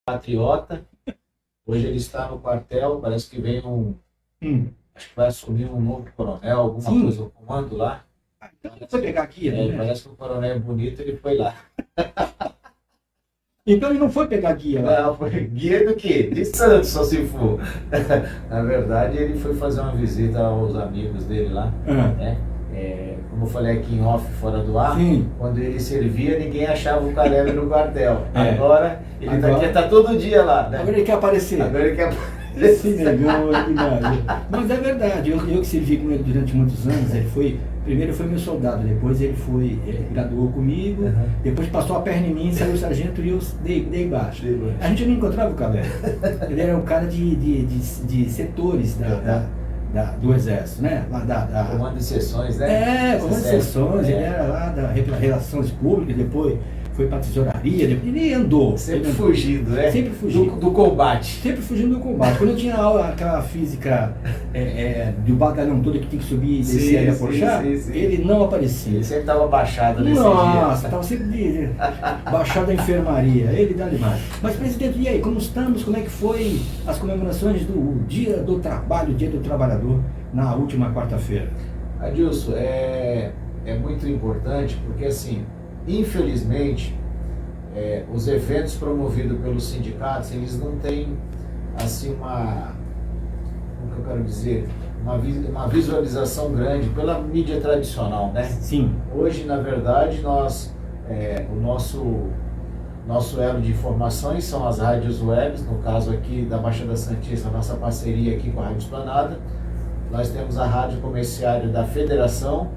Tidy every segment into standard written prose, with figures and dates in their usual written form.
patriota. Hoje ele está no quartel, parece que vem acho que vai assumir um novo coronel, alguma coisa, o comando lá. Então ele foi pegar guia, né? Parece que o coronel é bonito, ele foi lá. Então ele não foi pegar guia lá? Não, foi guia do quê? De Santos, só se for. Na verdade, ele foi fazer uma visita aos amigos dele lá, né? Como eu falei aqui em off, fora do ar, quando ele servia, ninguém achava o Caleb no quartel. Agora, ele tá todo dia lá, né? Agora ele quer aparecer. Agora ele quer aparecer. Esse negão, mas é verdade, eu que servi com ele durante muitos anos, primeiro foi meu soldado, depois ele graduou comigo, depois passou a perna em mim, saiu o sargento e eu dei embaixo. A gente não encontrava o Caleb. Ele era um cara de setores do exército, né? Comando de sessões, né? Comando de sessões, ele era lá da Relações Públicas, depois foi para a tesouraria, ele andou. Sempre fugindo, né? Sempre fugindo. Do combate. Sempre fugindo do combate. Quando eu tinha aula, aquela física do batalhão todo que tinha que subir e descer e aporchar, ele não aparecia. Ele sempre estava baixado nesse dia. Nossa, estava sempre baixado da enfermaria. Ele dá demais. Mas, presidente, e aí, como estamos? Como é que foi as comemorações do Dia do Trabalho, Dia do Trabalhador, na última quarta-feira? Adilson, é muito importante porque, assim, infelizmente, os eventos promovidos pelos sindicatos, eles não têm, assim, como que eu quero dizer, uma visualização grande pela mídia tradicional, né? Sim. Hoje, na verdade, o nosso elo de informações são as rádios webs, no caso aqui da Baixada Santista, a nossa parceria aqui com a Rádio Esplanada. Nós temos a Rádio Comerciária da Federação,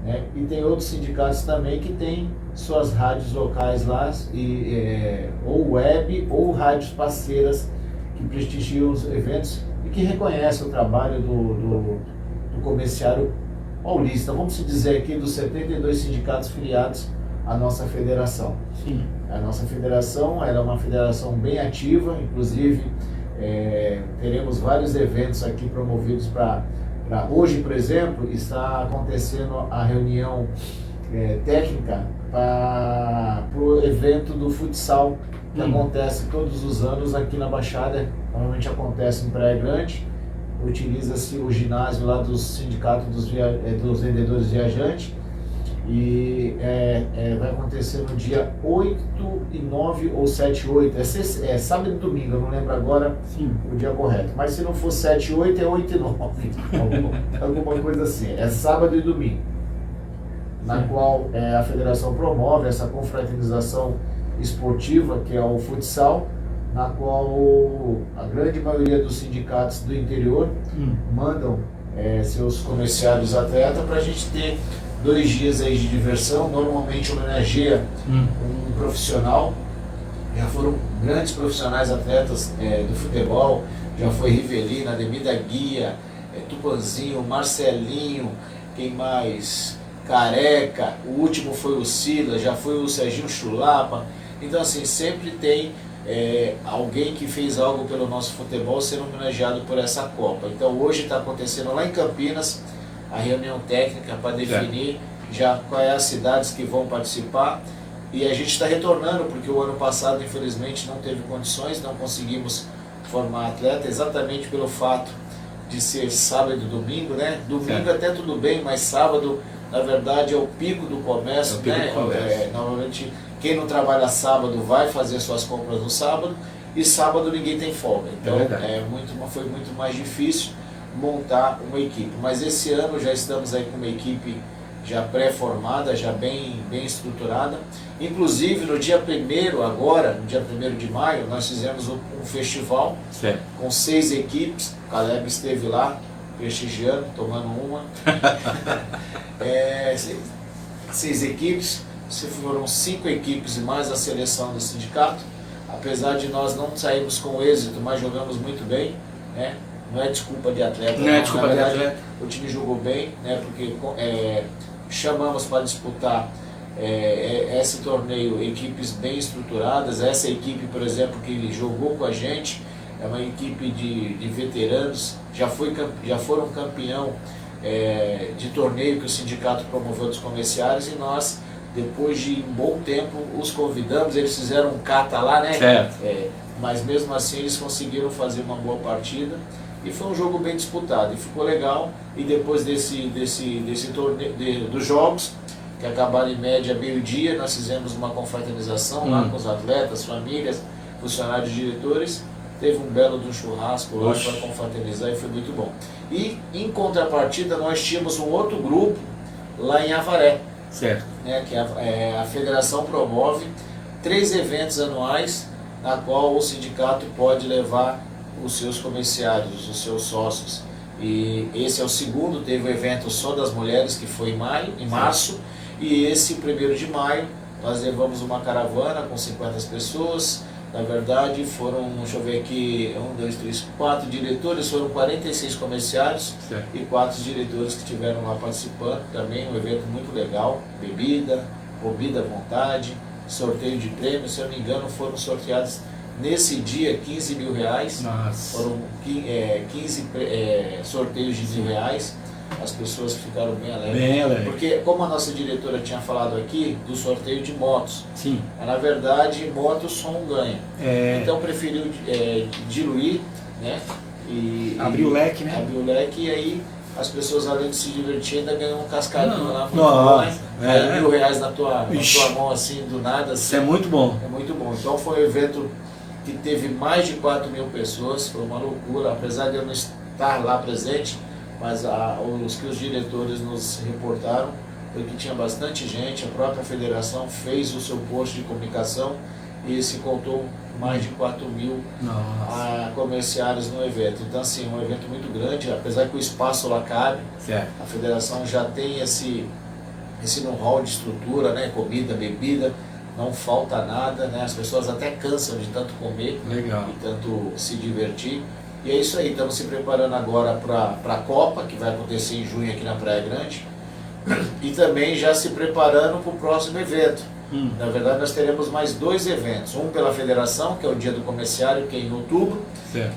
né? E tem outros sindicatos também que têm suas rádios locais lá, ou web ou rádios parceiras que prestigiam os eventos e que reconhecem o trabalho do comerciário paulista. Vamos dizer aqui dos 72 sindicatos filiados à nossa federação. Sim. A nossa federação ela é uma federação bem ativa, inclusive teremos vários eventos aqui promovidos para hoje, por exemplo, está acontecendo a reunião técnica para o evento do futsal, que acontece todos os anos aqui na Baixada. Normalmente acontece em Praia Grande, utiliza-se o ginásio lá do sindicato dos vendedores viajantes, e vai acontecer no dia 8 e 9 ou 7 e 8, é sábado e domingo, eu não lembro agora o dia correto, mas se não for 7 e 8 é 8 e 9, alguma coisa assim, é sábado e domingo, na qual a federação promove essa confraternização esportiva, que é o futsal, na qual a grande maioria dos sindicatos do interior mandam seus comerciários atletas para a gente ter 2 dias aí de diversão. Normalmente homenageia um profissional, já foram grandes profissionais atletas do futebol, já foi Rivelino, Ademir da Guia, Tupanzinho, Marcelinho, quem mais? Careca, o último foi o Sila, já foi o Serginho Chulapa. Então, assim, sempre tem alguém que fez algo pelo nosso futebol sendo homenageado por essa Copa. Então hoje está acontecendo lá em Campinas a reunião técnica para definir já quais as cidades que vão participar, e a gente está retornando porque o ano passado infelizmente não teve condições, não conseguimos formar atleta, exatamente pelo fato de ser sábado e domingo, né? Domingo até tudo bem, mas sábado na verdade é o pico do comércio, né? Normalmente quem não trabalha sábado vai fazer suas compras no sábado, e sábado ninguém tem folga, então foi muito mais difícil montar uma equipe, mas esse ano já estamos aí com uma equipe já pré-formada, já bem estruturada. Inclusive no dia 1º agora, no dia 1º de maio, nós fizemos um festival com 6 equipes, o Caleb esteve lá prestigiando, tomando uma, 6 equipes, foram 5 equipes e mais a seleção do sindicato. Apesar de nós não sairmos com êxito, mas jogamos muito bem, né? Não é desculpa de atleta, não é desculpa de atleta. O time jogou bem, né? Porque chamamos para disputar esse torneio equipes bem estruturadas. Essa equipe, por exemplo, que jogou com a gente, é uma equipe de veteranos, já foram campeão de torneio que o sindicato promoveu dos comerciários, e nós, depois de um bom tempo, os convidamos, eles fizeram um cata lá, né? mas mesmo assim eles conseguiram fazer uma boa partida e foi um jogo bem disputado e ficou legal. E depois desse torneio, dos jogos, que acabaram em média meio-dia, nós fizemos uma confraternização lá com os atletas, famílias, funcionários, diretores. Teve um belo de um churrasco lá para confraternizar e foi muito bom. E em contrapartida nós tínhamos um outro grupo lá em Avaré, certo, né, que a federação promove 3 eventos anuais, na qual o sindicato pode levar os seus comerciários, os seus sócios. E esse é o segundo, teve o evento só das mulheres, que foi em março, e esse 1º de maio nós levamos uma caravana com 50 pessoas. Na verdade foram, deixa eu ver aqui, 1, 2, 3, 4 diretores, foram 46 comerciários e 4 diretores que estiveram lá participando. Também um evento muito legal, bebida à vontade, sorteio de prêmios. Se eu não me engano foram sorteados nesse dia 15 mil reais. Nossa. Foram 15 sorteios de R$1.000. As pessoas ficaram bem alegres. Porque como a nossa diretora tinha falado aqui do sorteio de motos, sim, na verdade motos só um ganha. Então preferiu diluir, né? E abrir o leque, né? Abrir o leque, e aí as pessoas, além de se divertir, ainda ganham um cascadinho lá. Aí R$1.000 na tua mão assim, do nada. Assim, isso é muito bom. É muito bom. Então foi um evento que teve mais de 4.000 pessoas, foi uma loucura, apesar de eu não estar lá presente, mas os diretores nos reportaram, foi que tinha bastante gente. A própria federação fez o seu post de comunicação e se contou mais de 4.000 comerciários no evento. Então assim, um evento muito grande, apesar que o espaço lá cabe, a federação já tem esse know-how de estrutura, né? Comida, bebida, não falta nada, né? As pessoas até cansam de tanto comer e tanto se divertir. E é isso aí, estamos se preparando agora para a Copa, que vai acontecer em junho aqui na Praia Grande, e também já se preparando para o próximo evento. Na verdade nós teremos mais 2 eventos, um pela federação, que é o Dia do Comerciário, que é em outubro,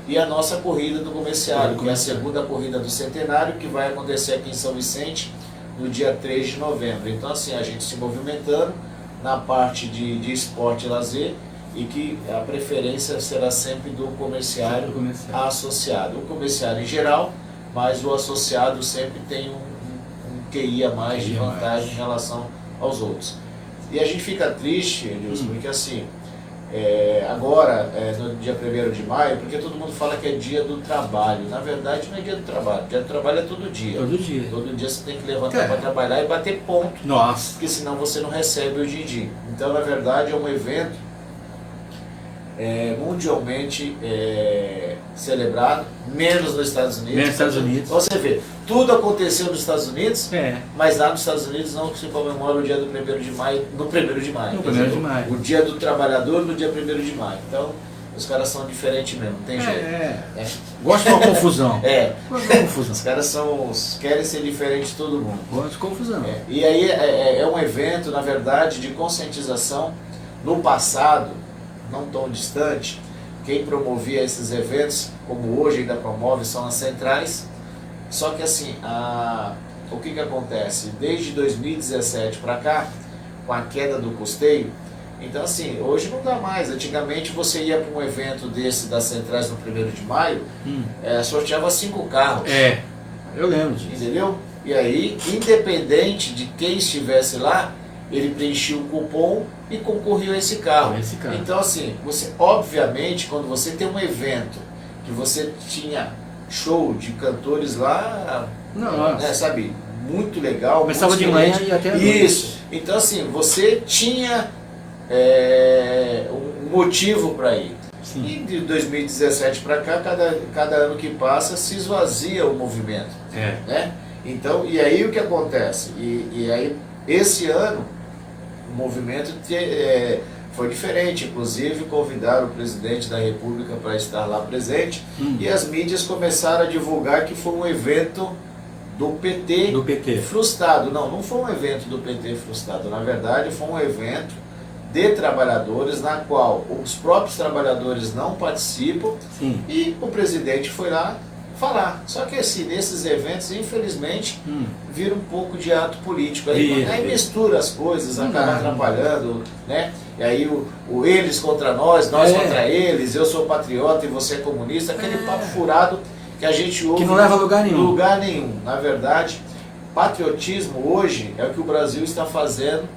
e a nossa Corrida do Comerciário, que é a segunda corrida do centenário, que vai acontecer aqui em São Vicente no dia 3 de novembro. Então assim, a gente se movimentando na parte de esporte e lazer, e que a preferência será sempre do comerciário associado. O comerciário em geral, mas o associado sempre tem um QI a mais de vantagem em relação aos outros. E a gente fica triste, Edilson, porque assim, agora, no dia 1º de maio, porque todo mundo fala que é dia do trabalho. Na verdade não é dia do trabalho, dia do trabalho é todo dia. Todo dia você tem que levantar para trabalhar e bater ponto, porque senão você não recebe o din-din. Então na verdade é um evento mundialmente celebrado, menos nos Estados Unidos. Então você vê, tudo aconteceu nos Estados Unidos, mas lá nos Estados Unidos não se comemora o dia do 1º de maio, no 1º de maio. O dia do trabalhador no dia 1º de maio. Então os caras são diferentes mesmo, não tem jeito. Gosto de uma confusão. Os caras querem ser diferentes de todo mundo. Gosto de confusão. E aí é um evento, na verdade, de conscientização. No passado, não tão distante, quem promovia esses eventos, como hoje ainda promove, são as centrais. Só que assim, o que acontece? Desde 2017 para cá, com a queda do custeio, então assim, hoje não dá mais. Antigamente você ia para um evento desse das centrais no 1º de maio, sorteava 5 carros. Eu lembro disso. Entendeu? E aí, independente de quem estivesse lá, ele preenchia o cupom e concorria a esse carro. Então assim, você obviamente, quando você tem um evento que você tinha show de cantores lá, né, sabe, muito legal. Começava de manhã e até a noite. Isso. Então assim, você tinha um motivo para ir. E de 2017 para cá, cada ano que passa se esvazia o movimento. Né? Então, e aí o que acontece? E aí esse ano o movimento foi diferente, inclusive convidaram o presidente da República para estar lá presente, e as mídias começaram a divulgar que foi um evento do PT frustrado. Não foi um evento do PT frustrado, na verdade foi um evento de trabalhadores, na qual os próprios trabalhadores não participam, e o presidente foi lá falar. Só que assim, nesses eventos, infelizmente, vira um pouco de ato político. Aí mistura as coisas, acaba atrapalhando, né? E aí o eles contra nós contra eles, eu sou patriota e você é comunista, aquele papo furado que a gente ouve. Que não leva a lugar nenhum. Lugar nenhum. Na verdade, patriotismo hoje é o que o Brasil está fazendo,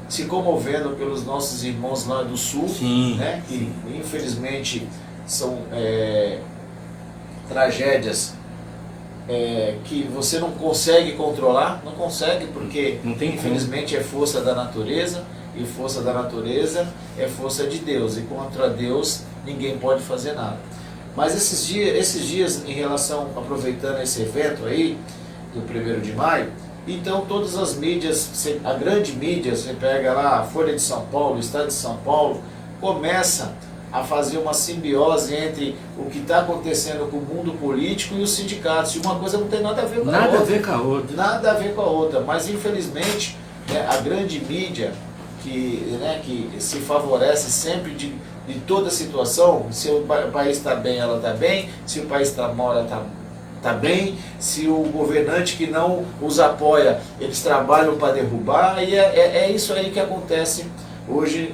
se comovendo pelos nossos irmãos lá do Sul, né? Que infelizmente são tragédias que você não consegue controlar, não consegue, porque infelizmente é força da natureza, e força da natureza é força de Deus, e contra Deus ninguém pode fazer nada. Mas esses dias em relação, aproveitando esse evento aí, do 1º de maio, então todas as mídias, a grande mídia, você pega lá a Folha de São Paulo, o Estado de São Paulo, começa a fazer uma simbiose entre o que está acontecendo com o mundo político e os sindicatos. E uma coisa não tem nada a ver com a outra. Nada a ver com a outra. Nada a ver com a outra. Mas infelizmente, né, a grande mídia que se favorece sempre de toda situação, se o país está bem, ela está bem, se o país está mal, ela está bem, se o governante que não os apoia, eles trabalham para derrubar, e é isso aí que acontece hoje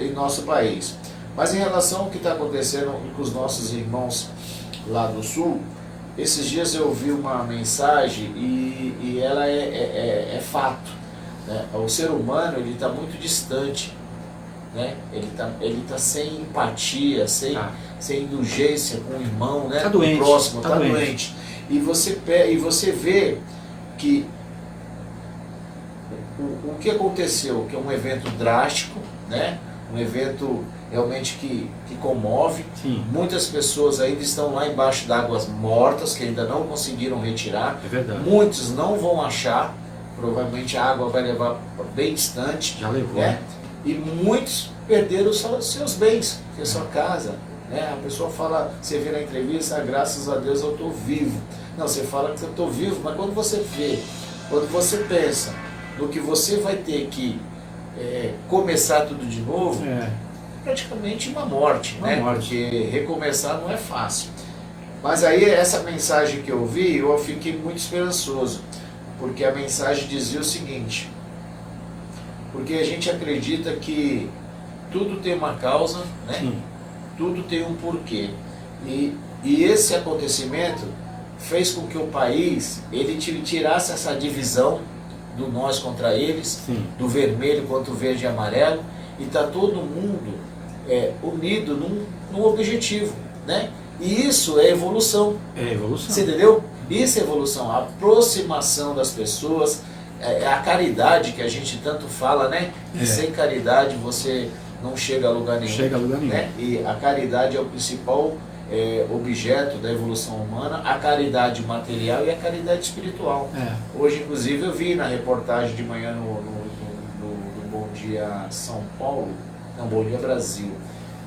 em nosso país. Mas em relação ao que está acontecendo com os nossos irmãos lá do Sul, esses dias eu ouvi uma mensagem e ela é fato, né? O ser humano está muito distante, né? Ele tá sem empatia, sem indulgência com o irmão, né? Tá doente, o próximo, tá doente. E você vê que o que aconteceu, que é um evento drástico, né? Um evento realmente que comove. Muitas pessoas ainda estão lá embaixo d'águas mortas, que ainda não conseguiram retirar. É verdade. Muitos não vão achar, provavelmente a água vai levar bem distante. Já levou. Né? E muitos perderam seus bens, que é sua casa. Né? A pessoa fala, você vê na entrevista, graças a Deus eu estou vivo. Não, você fala que eu estou vivo, mas quando você vê, quando você pensa no que você vai ter que começar tudo de novo, praticamente uma morte, né? Porque recomeçar não é fácil. Mas aí essa mensagem que eu vi, eu fiquei muito esperançoso, porque a mensagem dizia o seguinte: porque a gente acredita que tudo tem uma causa, né? Tudo tem um porquê. E esse acontecimento fez com que o país ele tirasse essa divisão do nós contra eles, do vermelho contra o verde e amarelo, e está todo mundo unido num objetivo, né? E isso é evolução. É evolução. Você entendeu? Isso é evolução, a aproximação das pessoas, a caridade que a gente tanto fala, né? Sem caridade você não chega a lugar nenhum. Chega a lugar nenhum. Né? E a caridade é o principal objeto da evolução humana, a caridade material e a caridade espiritual. Hoje, inclusive, eu vi na reportagem de manhã no Bom Dia São Paulo, não, Bom Dia Brasil,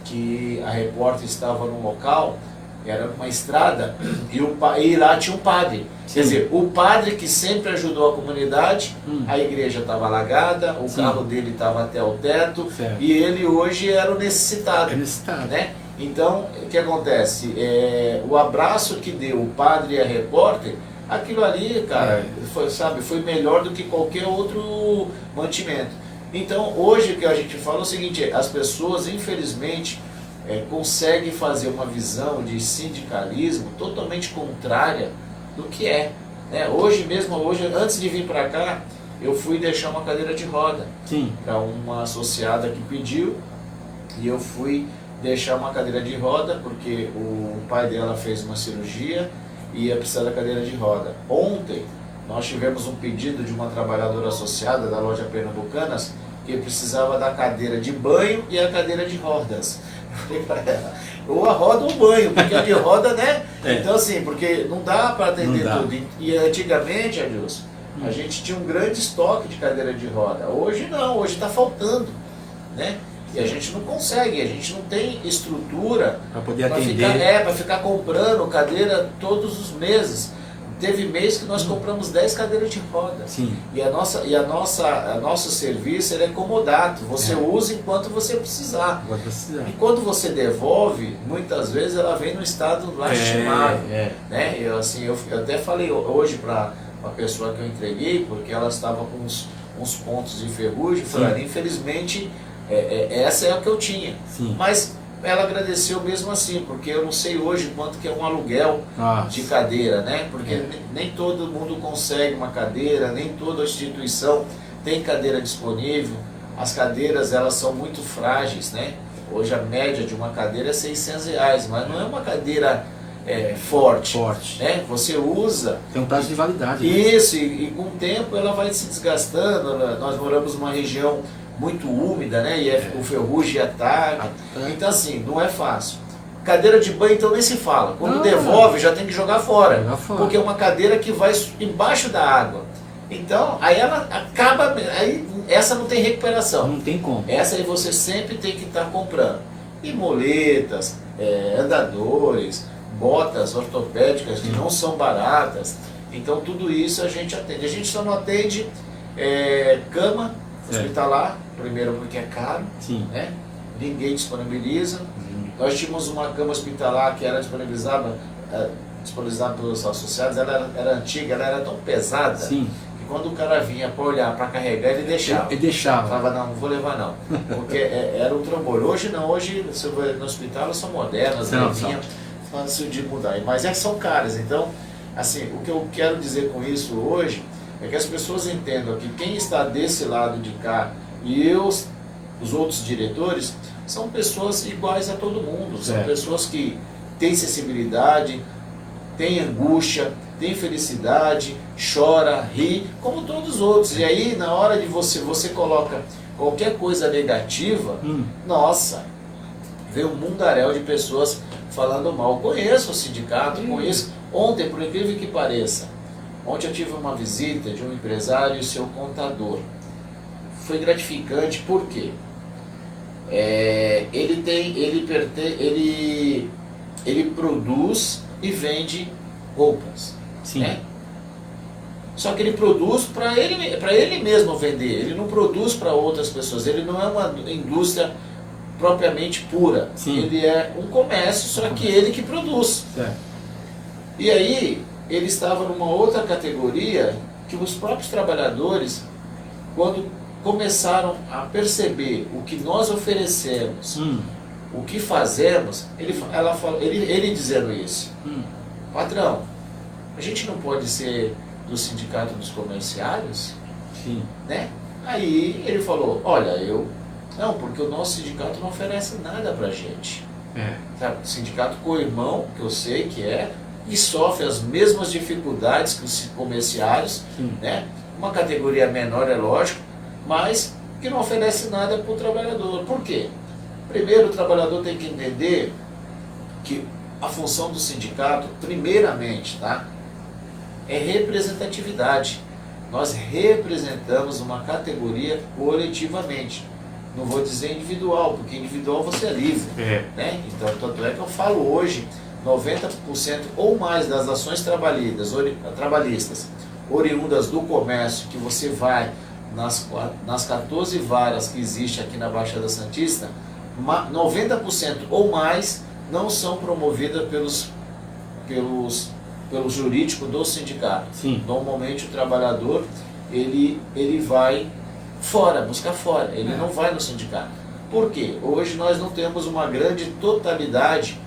que a repórter estava num local, era uma estrada, e lá tinha um padre. Quer dizer, o padre que sempre ajudou a comunidade, a igreja estava alagada, o carro dele estava até o teto, e ele hoje era o necessitado. Né? Então, o que acontece? O abraço que deu o padre e a repórter, aquilo ali, cara, foi melhor do que qualquer outro mantimento. Então, hoje o que a gente fala é o seguinte: as pessoas, infelizmente, conseguem fazer uma visão de sindicalismo totalmente contrária do que é. Né? Hoje, antes de vir para cá, eu fui deixar uma cadeira de roda para uma associada que pediu, e eu fui deixar uma cadeira de roda porque o pai dela fez uma cirurgia e ia precisar da cadeira de roda. Ontem nós tivemos um pedido de uma trabalhadora associada da loja Pernambucanas que precisava da cadeira de banho e a cadeira de rodas. Eu falei para ela, ou a roda ou o banho, porque a de roda, né? Então assim, porque não dá para atender tudo. E antigamente, Adilson, a gente tinha um grande estoque de cadeira de roda. Hoje não, hoje está faltando, né? E a gente não consegue, a gente não tem estrutura para poder atender, para ficar comprando cadeira todos os meses. teve mês que nós compramos 10 cadeiras de roda. Sim. E nosso serviço ele é comodato. Você usa enquanto você precisar. E quando você devolve, muitas vezes ela vem no estado lastimável. Né? Eu até falei hoje para uma pessoa que eu entreguei, porque ela estava com uns pontos de ferrugem, falei, infelizmente essa é a que eu tinha. Sim. Mas ela agradeceu mesmo assim, porque eu não sei hoje quanto que é um aluguel de cadeira, né? Porque nem todo mundo consegue uma cadeira, nem toda instituição tem cadeira disponível. As cadeiras, elas são muito frágeis, né? Hoje a média de uma cadeira é R$600, mas não é uma cadeira forte, né? Você usa... Tem um prazo de validade. Isso, e com o tempo ela vai se desgastando. Nós moramos numa região muito úmida, né? E o ferrugem ataca. Então assim, não é fácil. Cadeira de banho então nem se fala. Quando devolve já tem que jogar fora. Porque é uma cadeira que vai embaixo da água. Então, aí ela acaba, aí essa não tem recuperação. Não tem como. Essa aí você sempre tem que estar comprando. E moletas, andadores, botas ortopédicas que não são baratas. Então tudo isso a gente atende. A gente só não atende cama hospitalar, primeiro porque é caro, né? Ninguém disponibiliza. Nós tínhamos uma cama hospitalar que era disponibilizada pelos associados, ela era antiga, ela era tão pesada que quando o cara vinha para olhar, para carregar, ele deixava. Ele deixava. Falava, não vou levar não, porque era um trambolho. Hoje não, hoje você vai no hospital, elas são modernas, fácil de mudar, mas são caras. Então, assim, o que eu quero dizer com isso hoje é que as pessoas entendam que quem está desse lado de cá e os outros diretores são pessoas iguais a todo mundo, são pessoas que têm sensibilidade, têm angústia, têm felicidade, chora, ri, como todos os outros. E aí, na hora de você coloca qualquer coisa negativa, nossa, vem um mundaréu de pessoas falando mal. Conheço o sindicato, conheço. Ontem, por incrível que pareça, ontem eu tive uma visita de um empresário e seu contador. Foi gratificante, por quê? Ele produz e vende roupas. Né? Só que ele produz para ele mesmo vender, ele não produz para outras pessoas, ele não é uma indústria propriamente pura, ele é um comércio, só que ele que produz. E aí, ele estava numa outra categoria que os próprios trabalhadores, quando começaram a perceber o que nós oferecemos, o que fazemos, ele dizendo isso, patrão, a gente não pode ser do sindicato dos comerciários? Né? Aí ele falou, olha, não, porque o nosso sindicato não oferece nada pra gente. Sabe? O sindicato co-irmão, que eu sei que e sofre as mesmas dificuldades que os comerciários, né? Uma categoria menor, é lógico, mas que não oferece nada para o trabalhador. Por quê? Primeiro, o trabalhador tem que entender que a função do sindicato, primeiramente, é representatividade. Nós representamos uma categoria coletivamente. Não vou dizer individual, porque individual você é livre. Né? Então, tanto é que eu falo hoje, 90% ou mais das ações trabalhistas oriundas do comércio, que você vai nas 14 varas que existem aqui na Baixada Santista, 90% ou mais não são promovidas pelo jurídico do sindicato. Normalmente o trabalhador ele vai fora, buscar fora, ele não vai no sindicato. Por quê? Hoje nós não temos uma grande totalidade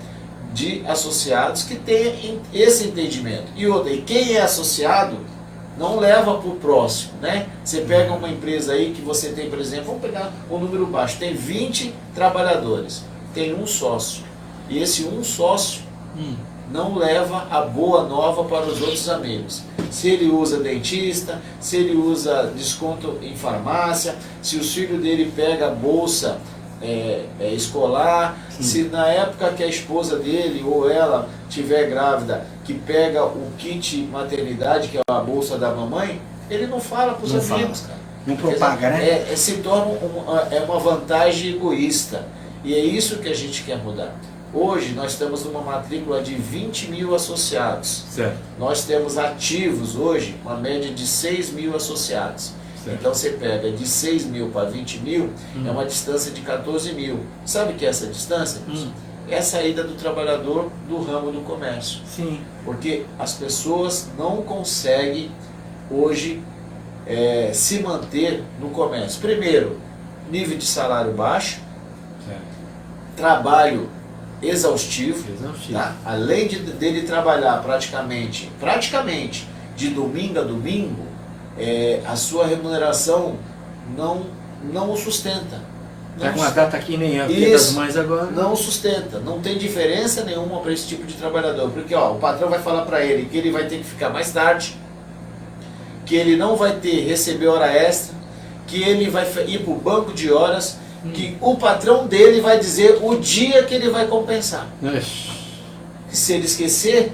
de associados que tenha esse entendimento. E quem é associado não leva para o próximo, né? Você pega uma empresa aí que você tem, por exemplo, vamos pegar um número baixo, tem 20 trabalhadores, tem um sócio. E esse um sócio não leva a boa nova para os outros amigos. Se ele usa dentista, se ele usa desconto em farmácia, se o filho dele pega a bolsa escolar, se na época que a esposa dele ou ela tiver grávida, que pega o kit maternidade, que é a bolsa da mamãe, ele não fala para os amigos, cara. Não propaga, né? Se torna uma vantagem egoísta. E é isso que a gente quer mudar. Hoje nós estamos numa matrícula de 20 mil associados. Certo. Nós temos ativos hoje uma média de 6 mil associados. Certo. Então você pega de 6 mil para 20 mil, é uma distância de 14 mil. Sabe o que é essa distância? É a saída do trabalhador do ramo do comércio. Sim. Porque as pessoas não conseguem hoje se manter no comércio. Primeiro, nível de salário baixo, Certo. trabalho exaustivo. Tá? Exaustivo. Além dele trabalhar praticamente de domingo a domingo, a sua remuneração não o sustenta. Está com uma data aqui nem a Dia das Mães agora. Não sustenta, não tem diferença nenhuma para esse tipo de trabalhador, porque o patrão vai falar para ele que ele vai ter que ficar mais tarde, que ele não vai receber hora extra, que ele vai ir para o banco de horas, que o patrão dele vai dizer o dia que ele vai compensar. Que se ele esquecer,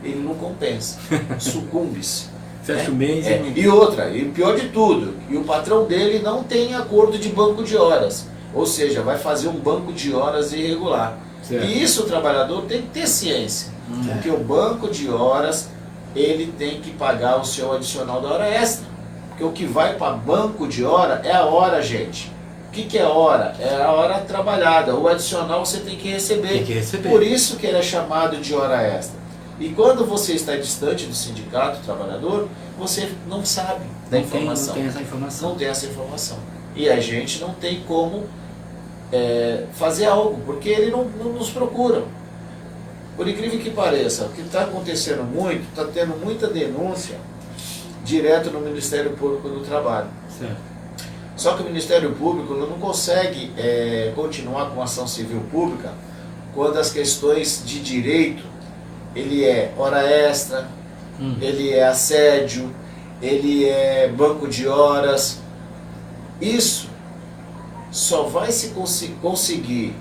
ele não compensa, sucumbe-se. Fecha o mês. E outra, e o pior de tudo, que o patrão dele não tem acordo de banco de horas, ou seja, vai fazer um banco de horas irregular. Certo. E isso o trabalhador tem que ter ciência, porque o banco de horas ele tem que pagar o seu adicional da hora extra, porque o que vai para banco de hora é a hora, gente. O que é hora? É a hora trabalhada, o adicional você tem que receber. Tem que receber. Por isso que ele é chamado de hora extra. E quando você está distante do sindicato trabalhador, você não sabe da informação. Não tem essa informação. Não tem essa informação. E a gente não tem como fazer algo, porque ele não nos procura. Por incrível que pareça, o que está acontecendo muito, está tendo muita denúncia direto no Ministério Público do Trabalho. Certo. Só que o Ministério Público não consegue continuar com a ação civil pública quando as questões de direito, ele é hora extra, ele é assédio, ele é banco de horas. Isso só vai se conseguir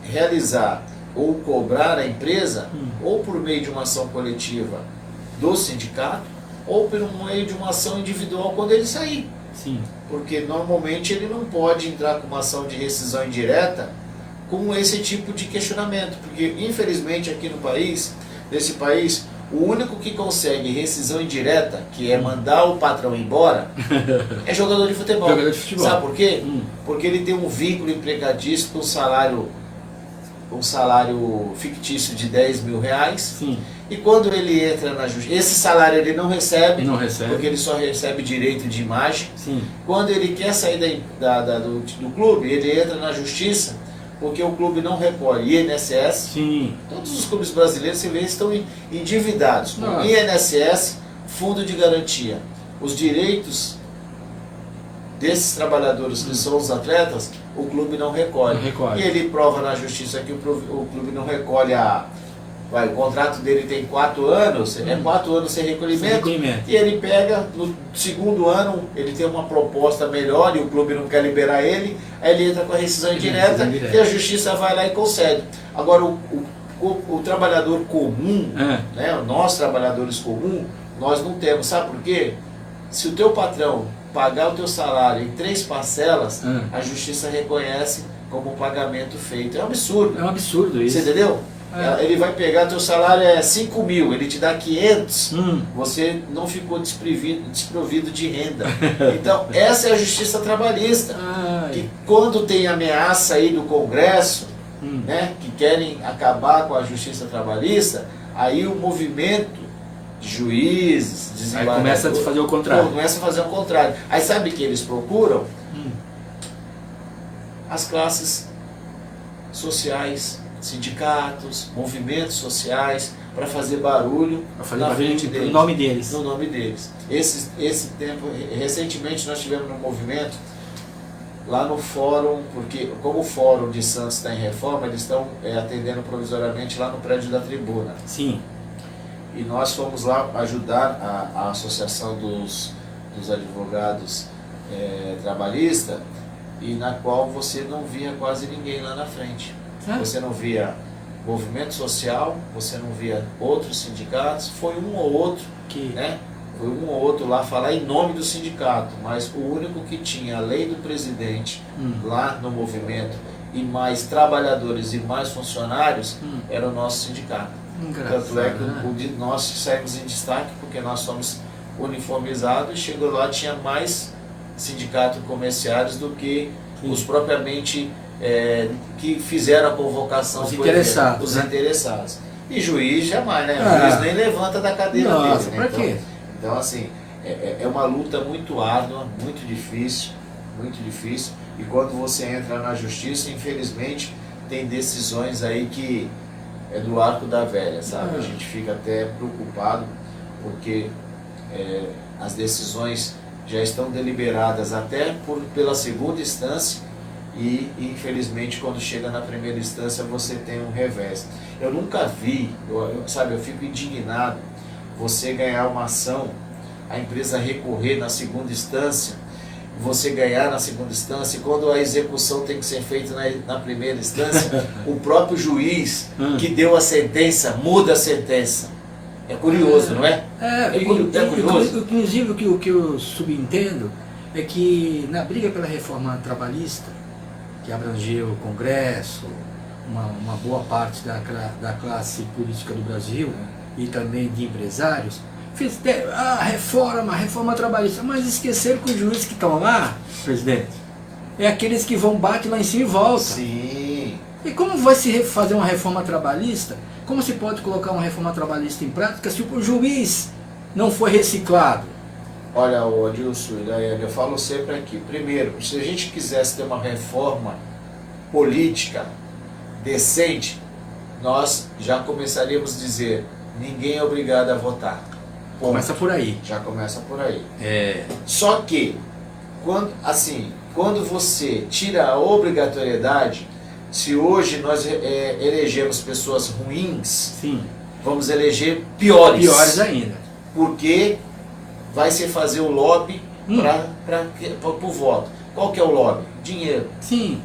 realizar ou cobrar a empresa ou por meio de uma ação coletiva do sindicato ou por meio de uma ação individual quando ele sair. Sim. Porque normalmente ele não pode entrar com uma ação de rescisão indireta com esse tipo de questionamento, porque infelizmente aqui no país, nesse país, o único que consegue rescisão indireta, que é mandar o patrão embora, é jogador de futebol. Jogador de futebol. Sabe por quê? Porque ele tem um vínculo empregatício com um salário fictício de 10 mil reais. Sim. E quando ele entra na justiça, esse salário ele não recebe, porque ele só recebe direito de imagem. Sim. Quando ele quer sair do clube, ele entra na justiça, porque o clube não recolhe INSS. Sim. Todos os clubes brasileiros, você vê, estão endividados com INSS, fundo de garantia. Os direitos desses trabalhadores que são os atletas, o clube não recolhe. E ele prova na justiça que o clube não recolhe o contrato dele tem 4 anos, 4 anos sem recolhimento, e ele pega, no segundo ano, ele tem uma proposta melhor e o clube não quer liberar ele, aí ele entra com a rescisão indireta e a justiça vai lá e concede. Agora, o trabalhador comum, né, nós trabalhadores comuns, nós não temos, sabe por quê? Se o teu patrão pagar o teu salário em 3 parcelas, a justiça reconhece como pagamento feito. É um absurdo. É um absurdo isso. Você entendeu? Ele vai pegar, teu salário é 5 mil, ele te dá 500, você não ficou desprovido de renda. Então, essa é a justiça trabalhista, que quando tem ameaça aí do Congresso, né, que querem acabar com a justiça trabalhista, aí o movimento de juízes, desembargadores... Aí começa a fazer o contrário. Começa a fazer o contrário. Aí sabe o que eles procuram? As classes sociais, sindicatos, movimentos sociais, para fazer barulho na frente deles, no nome deles. No nome deles. Esse tempo, recentemente nós tivemos um movimento lá no fórum, porque como o fórum de Santos está em reforma, eles estão atendendo provisoriamente lá no prédio da tribuna. Sim. E nós fomos lá ajudar a associação dos advogados trabalhistas, e na qual você não via quase ninguém lá na frente. Você não via movimento social, você não via outros sindicatos, foi um ou outro, né? foi um ou outro lá falar em nome do sindicato, mas o único que tinha a lei do presidente lá no movimento e mais trabalhadores e mais funcionários era o nosso sindicato. Tanto é que nós saímos em destaque porque nós somos uniformizados e chegou lá, tinha mais sindicatos comerciais do que os propriamente que fizeram a convocação. Os interessados. Os interessados. E juiz jamais, né? O juiz nem levanta da cadeira Nossa, dele. Né? Pra quê? Então, assim, é uma luta muito árdua, muito difícil. E quando você entra na justiça, infelizmente, tem decisões aí que é do arco da velha, sabe? A gente fica até preocupado, porque as decisões já estão deliberadas até pela segunda instância e, infelizmente, quando chega na primeira instância, você tem um revés. Eu nunca vi, eu fico indignado, você ganhar uma ação, a empresa recorrer na segunda instância, você ganhar na segunda instância, e quando a execução tem que ser feita na primeira instância, o próprio juiz que deu a sentença muda a sentença. É curioso, não é? É curioso. Inclusive, o que eu subentendo é que na briga pela reforma trabalhista, que abrangeu o Congresso, uma boa parte da classe política do Brasil e também de empresários, fez a reforma trabalhista, mas esqueceram que os juízes que estão lá, presidente, é aqueles que vão, bate lá em cima e volta. Sim. E como vai se fazer uma reforma trabalhista? Como se pode colocar uma reforma trabalhista em prática se o juiz não foi reciclado? Olha, Adilson e Daiane, eu falo sempre aqui. Primeiro, se a gente quisesse ter uma reforma política decente, nós já começaríamos a dizer: ninguém é obrigado a votar. Ponto. Começa por aí. Já começa por aí. É. Só que, quando você tira a obrigatoriedade, se hoje nós elegemos pessoas ruins, sim, vamos eleger piores. Piores ainda. Porque vai se fazer o lobby para o voto. Qual que é o lobby? Dinheiro. Sim.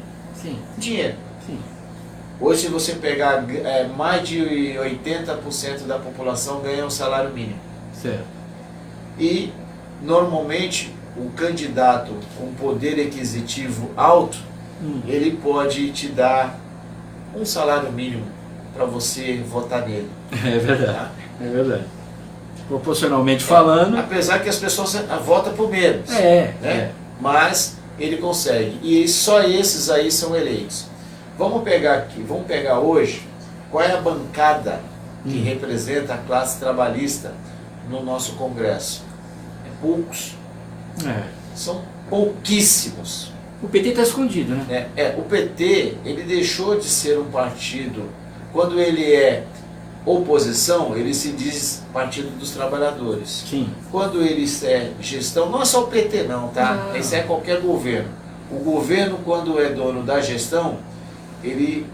Dinheiro. Sim. Hoje, se você pegar mais de 80% da população ganha um salário mínimo. Certo. E, normalmente, o candidato com poder aquisitivo alto, ele pode te dar um salário mínimo para você votar nele. É verdade. Tá? É verdade. Proporcionalmente falando. Apesar que as pessoas votam por menos. Né? Mas ele consegue. E só esses aí são eleitos. Vamos pegar hoje, qual é a bancada que representa a classe trabalhista no nosso Congresso? Poucos. São pouquíssimos. O PT está escondido, né? O PT, ele deixou de ser um partido. Quando ele é oposição, ele se diz Partido dos Trabalhadores. Sim. Quando ele é gestão, não é só o PT não, tá? Esse é qualquer governo. O governo, quando é dono da gestão, ele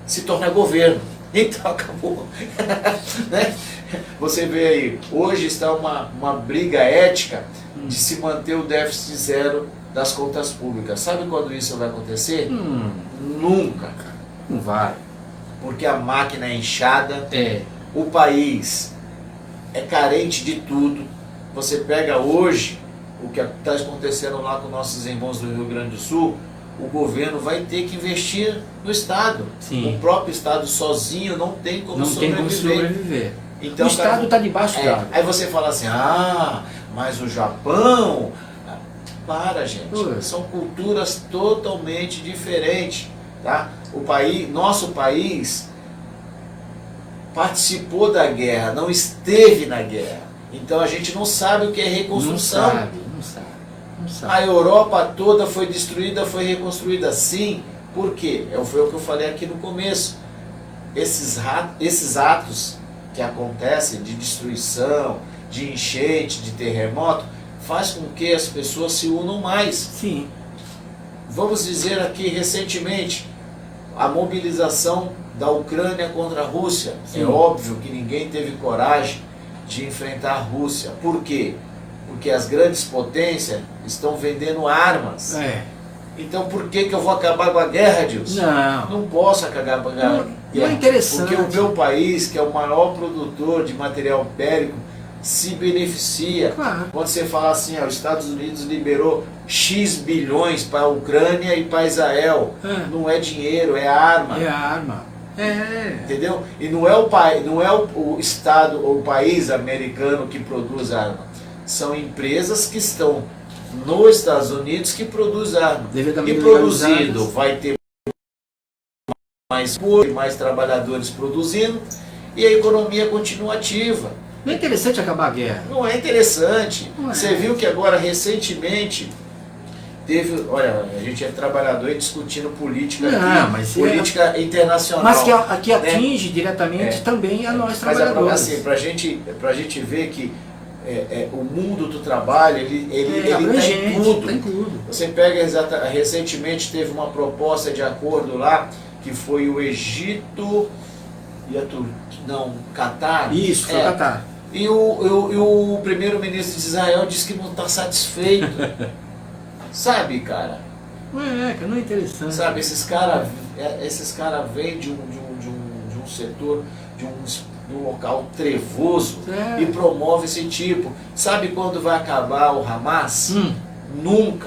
se torna governo. Então acabou. Né? Você vê aí, hoje está uma briga ética de se manter o déficit zero das contas públicas. Sabe quando isso vai acontecer? Nunca. Não vai. Porque a máquina é inchada, o país é carente de tudo. Você pega hoje o que está acontecendo lá com nossos irmãos do Rio Grande do Sul, o governo vai ter que investir no Estado. Sim. O próprio Estado sozinho não tem como sobreviver. Então, o Estado está debaixo d'água. Aí você fala assim, mas o Japão... Para, gente. São culturas totalmente diferentes. Tá? Nosso país participou da guerra, não esteve na guerra. Então a gente não sabe o que é reconstrução. Não sabe. A Europa toda foi destruída, foi reconstruída. Sim. Por quê? Foi o que eu falei aqui no começo. Esses atos que acontecem de destruição, de enchente, de terremoto, faz com que as pessoas se unam mais. Sim. Vamos dizer aqui recentemente, a mobilização da Ucrânia contra a Rússia. Sim. É óbvio que ninguém teve coragem de enfrentar a Rússia. Por quê? Porque as grandes potências estão vendendo armas. Então por que eu vou acabar com a guerra, Dilson? Não posso acabar com a guerra. Não é interessante. Porque o meu país, que é o maior produtor de material bélico se beneficia. Claro. Quando você fala assim, os Estados Unidos liberou X bilhões para a Ucrânia e para Israel, não é dinheiro, é arma. É arma. Entendeu? E não é o Estado ou o país americano que produz arma. São empresas que estão nos Estados Unidos que produzem arma. E produzindo vai ter mais trabalhadores produzindo e a economia continua ativa. Não é interessante acabar a guerra? Não é interessante. Não é. Você viu que agora recentemente teve, olha, a gente é trabalhador e discutindo política aqui, mas política internacional. Mas que atinge diretamente também a nós trabalhadores. Mas assim, pra gente ver que o mundo do trabalho, ele está em tudo. Você pega recentemente teve uma proposta de acordo lá, que foi o Egito e Catar. Isso, foi Catar. E o primeiro-ministro de Israel disse que não está satisfeito. Sabe, cara? Não é interessante. Sabe, esses caras vêm de um setor, de um local trevoso e promove esse tipo. Sabe quando vai acabar o Hamas? Nunca.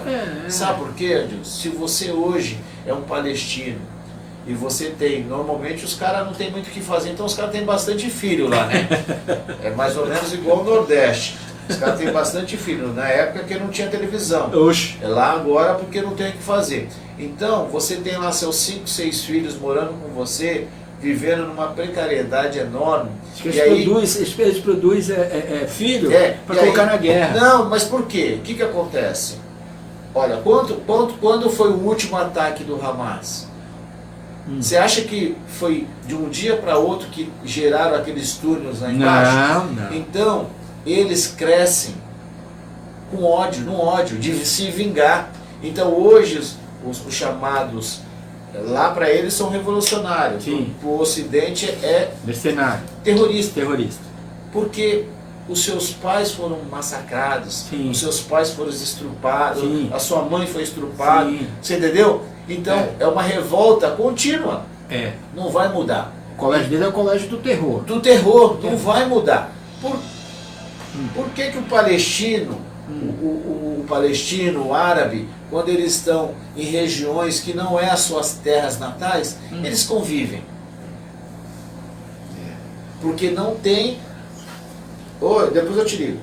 Sabe por quê, Adilson? Se você hoje é um palestino e você tem, normalmente os caras não tem muito o que fazer, então os caras têm bastante filho lá, né? É mais ou menos igual ao Nordeste. Os caras têm bastante filho. Na época que não tinha televisão. Oxe. É lá agora porque não tem o que fazer. Então, você tem lá seus 5, 6 filhos morando com você, vivendo numa precariedade enorme. Eles produzem filho para colocar na guerra. Não, mas por quê? O que acontece? Olha, quando foi o último ataque do Hamas? Você acha que foi de um dia para outro que geraram aqueles túneis lá embaixo? Não. Então, eles crescem com ódio, no ódio, de se vingar. Então hoje os chamados lá para eles são revolucionários. Para o Ocidente é mercenário, terrorista. Porque os seus pais foram massacrados, Sim. os seus pais foram estrupados, Sim. a sua mãe foi estrupada. Sim. Você entendeu? Então é uma revolta contínua. Não vai mudar. O colégio dele é o colégio do terror. Não vai mudar. Por que o palestino, o palestino, o árabe, quando eles estão em regiões que não é as suas terras natais, eles convivem? Porque não tem... depois eu te ligo.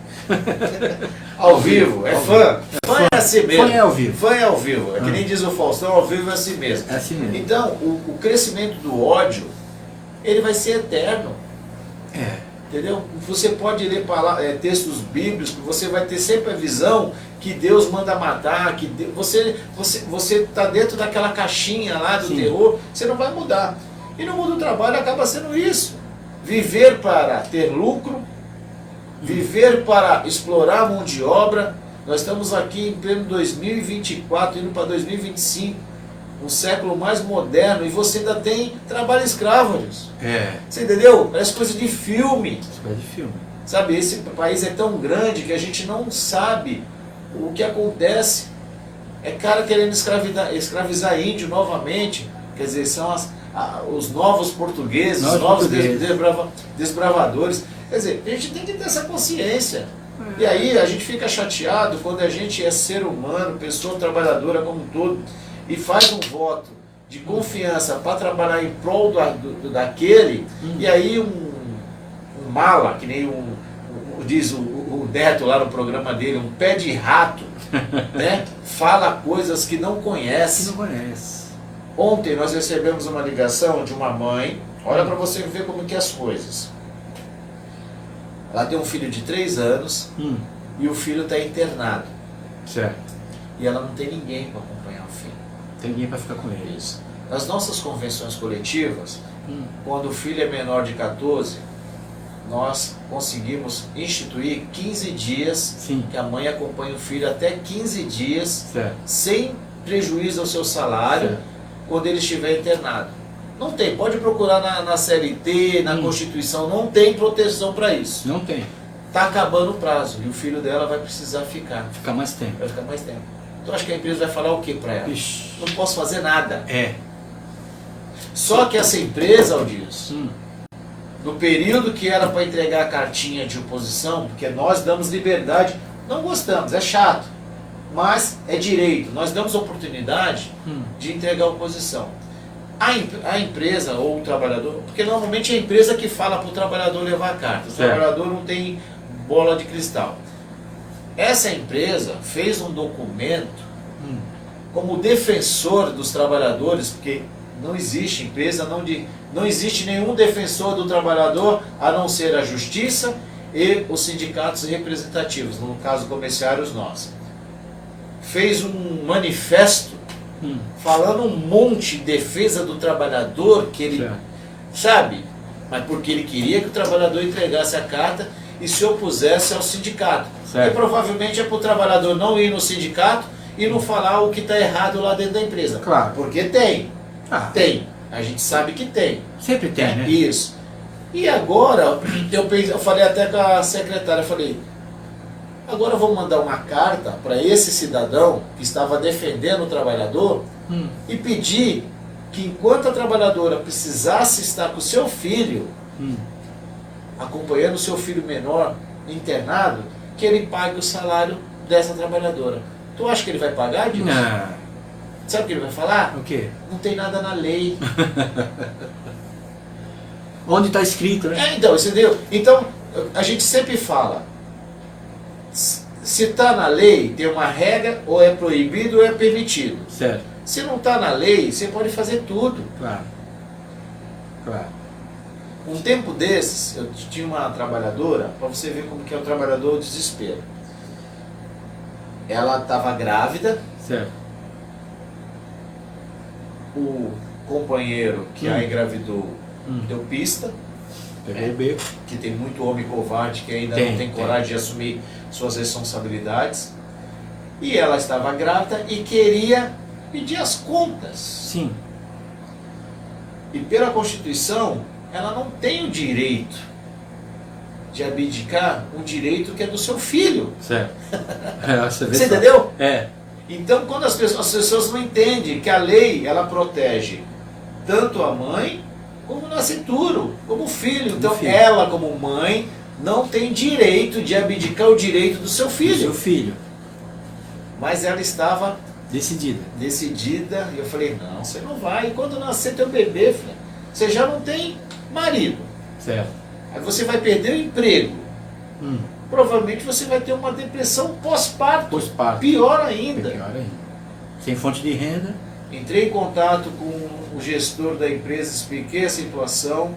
Ao vivo, fã. Fã é assim mesmo. Fã é ao vivo. Fã é ao vivo. É que nem diz o Faustão, ao vivo é assim mesmo. É assim mesmo. Então, o crescimento do ódio, ele vai ser eterno. Entendeu? Você pode ler textos bíblicos, você vai ter sempre a visão que Deus manda matar, que você está dentro daquela caixinha lá do terror, você não vai mudar. E no mundo do trabalho acaba sendo isso. Viver para ter lucro, viver para explorar a mão de obra. Nós estamos aqui em pleno 2024, indo para 2025. Um século mais moderno, e você ainda tem trabalho escravo disso. Você entendeu? Parece coisa de filme. Sabe, esse país é tão grande que a gente não sabe o que acontece. É cara querendo escravizar índio novamente. Quer dizer, são os novos portugueses, os novos desbravadores. Quer dizer, a gente tem que ter essa consciência. E aí a gente fica chateado quando a gente é ser humano, pessoa trabalhadora como um todo, e faz um voto de confiança para trabalhar em prol daquele, e aí um mala, que nem diz o Neto lá no programa dele, um pé de rato, né, fala coisas que não conhece. Ontem nós recebemos uma ligação de uma mãe, olha para você ver como que é as coisas. Ela tem um filho de 3 anos e o filho está internado. Certo. E ela não tem ninguém para acompanhar o filho. Tem ninguém para ficar com ele. Isso. Nas nossas convenções coletivas, quando o filho é menor de 14, nós conseguimos instituir 15 dias que a mãe acompanha o filho até 15 dias, sem prejuízo ao seu salário, quando ele estiver internado. Não tem, pode procurar na CLT, na Constituição, não tem proteção para isso. Não tem. Está acabando o prazo e o filho dela vai precisar ficar. Ficar mais tempo. Vai ficar mais tempo. Então acho que a empresa vai falar o que para ela? Não posso fazer nada. Só que essa empresa, Aldilson, no período que era para entregar a cartinha de oposição, porque nós damos liberdade, não gostamos, é chato, mas é direito, nós damos oportunidade de entregar a oposição. A empresa ou o trabalhador, porque normalmente é a empresa que fala para o trabalhador levar a carta, o trabalhador não tem bola de cristal. Essa empresa fez um documento como defensor dos trabalhadores, porque não existe empresa, não existe nenhum defensor do trabalhador a não ser a justiça e os sindicatos representativos, no caso comerciários nós. Fez um manifesto falando um monte de defesa do trabalhador, que ele, sabe, mas porque ele queria que o trabalhador entregasse a carta e se opusesse ao sindicato. E provavelmente é para o trabalhador não ir no sindicato e não falar o que está errado lá dentro da empresa. Claro. Porque tem. Tem. A gente sabe que tem. Sempre tem, né? Isso. E agora, eu falei até com a secretária, falei, agora eu vou mandar uma carta para esse cidadão que estava defendendo o trabalhador e pedir que enquanto a trabalhadora precisasse estar com o seu filho, acompanhando o seu filho menor internado, que ele pague o salário dessa trabalhadora. Tu acha que ele vai pagar, Dilson? Não. Sabe o que ele vai falar? O quê? Não tem nada na lei. Onde está escrito, né? Então, entendeu? Então, a gente sempre fala, se está na lei, tem uma regra, ou é proibido ou é permitido. Certo. Se não está na lei, você pode fazer tudo. Claro. Claro. Um tempo desses, eu tinha uma trabalhadora, para você ver como que é o trabalhador, o desespero. Ela estava grávida. Certo. O companheiro que a engravidou deu pista. Pegou o beco. Que tem muito homem covarde que ainda não tem coragem de assumir suas responsabilidades. E ela estava grávida e queria pedir as contas. Sim. E pela Constituição, ela não tem o direito de abdicar um direito que é do seu filho. Certo. Você entendeu? É. Então, quando as pessoas não entendem que a lei, ela protege tanto a mãe como o nascituro, como o filho. Então, ela, como mãe, não tem direito de abdicar o direito do seu filho. Do seu filho. Mas ela estava decidida. E eu falei, não, você não vai. E quando nascer teu bebê, filha, você já não tem marido. Certo. Aí você vai perder o emprego. Provavelmente você vai ter uma depressão pós-parto. Pós-parto. Pior ainda. Pior ainda. Sem fonte de renda. Entrei em contato com o gestor da empresa, expliquei a situação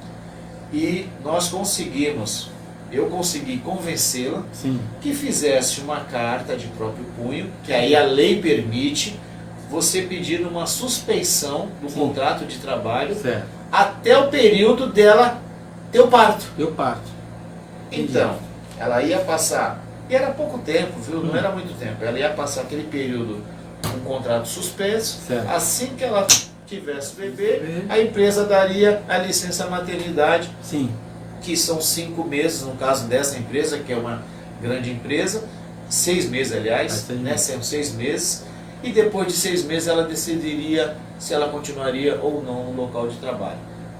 e nós conseguimos, eu consegui convencê-la que fizesse uma carta de próprio punho, que aí a lei permite você pedir uma suspensão do contrato de trabalho até o período dela ter o parto. Deu parto. Então, ela ia passar, e era pouco tempo, viu? Não era muito tempo, ela ia passar aquele período com um contrato suspenso, assim que ela tivesse bebê, a empresa daria a licença maternidade, que são 5 meses, no caso dessa empresa, que é uma grande empresa, 6 meses aliás, né? São 6 meses, e depois de 6 meses ela decidiria se ela continuaria ou não no local de trabalho.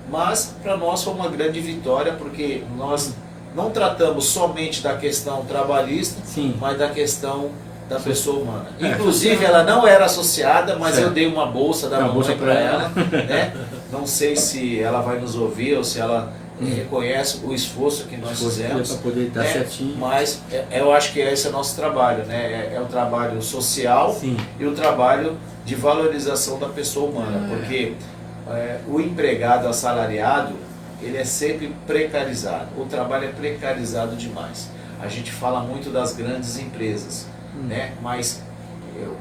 Mas para nós foi uma grande vitória, porque nós não tratamos somente da questão trabalhista, mas da questão da pessoa humana. Inclusive ela não era associada, mas eu dei uma bolsa da mamãe para ela, né? Não sei se ela vai nos ouvir ou se ela reconhece o esforço que nós fizemos, para poder dar certinho. Mas eu acho que esse é o nosso trabalho, né? É o trabalho social e o trabalho de valorização da pessoa humana, porque o empregado assalariado, ele é sempre precarizado, o trabalho é precarizado demais. A gente fala muito das grandes empresas, né? Mas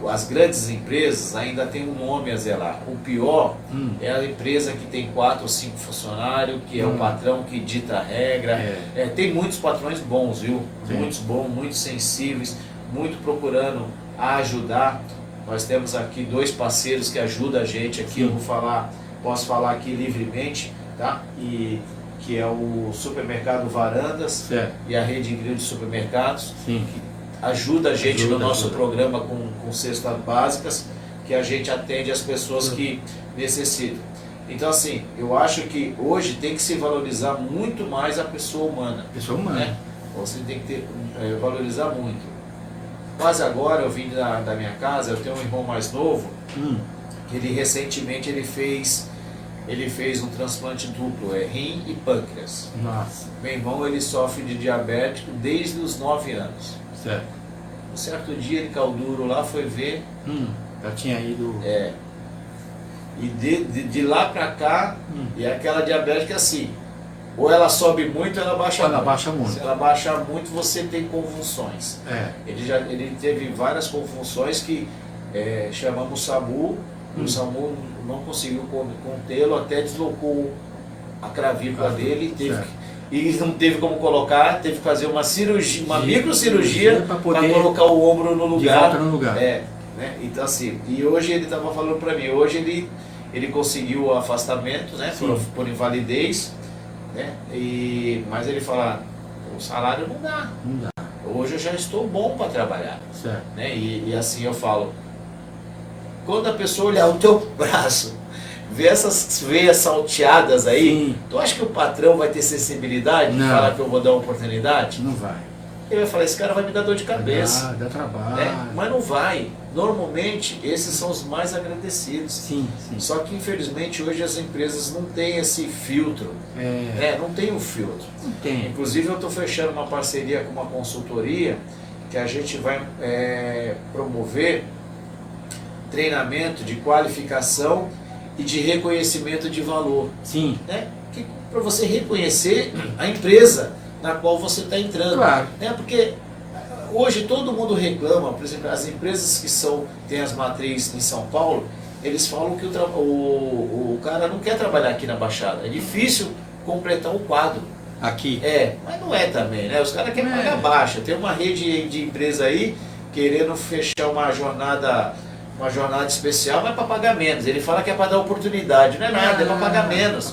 as grandes empresas ainda têm um nome a zelar. O pior é a empresa que tem 4 ou 5 funcionários, que é o patrão que dita a regra. Tem muitos patrões bons, viu? Muitos bons, muito sensíveis, muito procurando ajudar. Nós temos aqui 2 parceiros que ajudam a gente aqui, eu posso falar aqui livremente, tá? E que é o Supermercado Varandas e a Rede Grill de Supermercados, que ajuda a gente no nosso programa com cestas básicas, que a gente atende as pessoas que necessitam. Então assim, eu acho que hoje tem que se valorizar muito mais a pessoa humana. Pessoa humana. Né? Você tem que valorizar muito. Quase agora eu vim da minha casa, eu tenho um irmão mais novo, que ele recentemente ele fez um transplante duplo, rim e pâncreas. Nossa. Meu irmão ele sofre de diabético desde os 9 anos. Certo. Um certo dia ele caiu duro lá, foi ver. Já tinha ido. E de lá pra cá, e aquela diabetes assim, ou ela sobe muito ou ela baixa muito. Baixa muito. Se ela baixar muito, você tem convulsões. Ele teve várias convulsões que chamamos SAMU, o SAMU não conseguiu contê-lo, até deslocou a clavícula dele, e não teve como colocar, teve que fazer uma cirurgia, uma microcirurgia para colocar o ombro no lugar. Né? Então assim, e hoje ele estava falando para mim, hoje ele conseguiu o afastamento, né, por invalidez, né, mas ele fala, o salário não dá. Hoje eu já estou bom para trabalhar. Né? E assim eu falo, quando a pessoa olhar o teu braço, ver essas veias salteadas aí, tu acha que o patrão vai ter sensibilidade de falar que eu vou dar uma oportunidade? Não vai. Ele vai falar, esse cara vai me dar dor de cabeça. Dá trabalho. Né? Mas não vai. Normalmente, esses são os mais agradecidos. Sim. Só que, infelizmente, hoje as empresas não têm esse filtro. Não tem o filtro. Não tem. Inclusive, eu estou fechando uma parceria com uma consultoria que a gente vai promover treinamento de qualificação e de reconhecimento de valor. Sim. Né? Para você reconhecer a empresa na qual você está entrando. Claro. Né? Porque hoje todo mundo reclama, por exemplo, as empresas que têm as matrizes em São Paulo, eles falam que o cara não quer trabalhar aqui na Baixada. É difícil completar o quadro. Aqui. Mas não é também, né? Os caras querem pagar baixa. Tem uma rede de empresa aí querendo fechar uma jornada especial, mas para pagar menos. Ele fala que é para dar oportunidade, não é nada, é para pagar menos.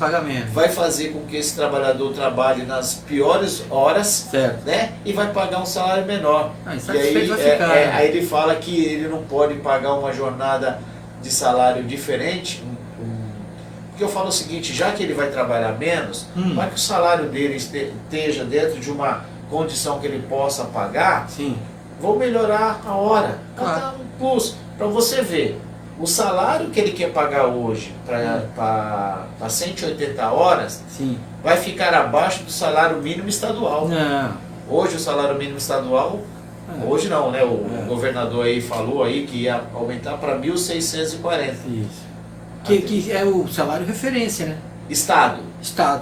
Vai fazer com que esse trabalhador trabalhe nas piores horas, né? E vai pagar um salário menor. E aí ele fala que ele não pode pagar uma jornada de salário diferente. Porque eu falo o seguinte, já que ele vai trabalhar menos, para que o salário dele esteja dentro de uma condição que ele possa pagar, vou melhorar a hora. Claro. Um plus. Para você ver, o salário que ele quer pagar hoje para 180 horas vai ficar abaixo do salário mínimo estadual. Hoje o salário mínimo estadual, hoje não, né? O governador aí falou aí que ia aumentar para 1.640. Isso. Que é o salário referência, né? Estado.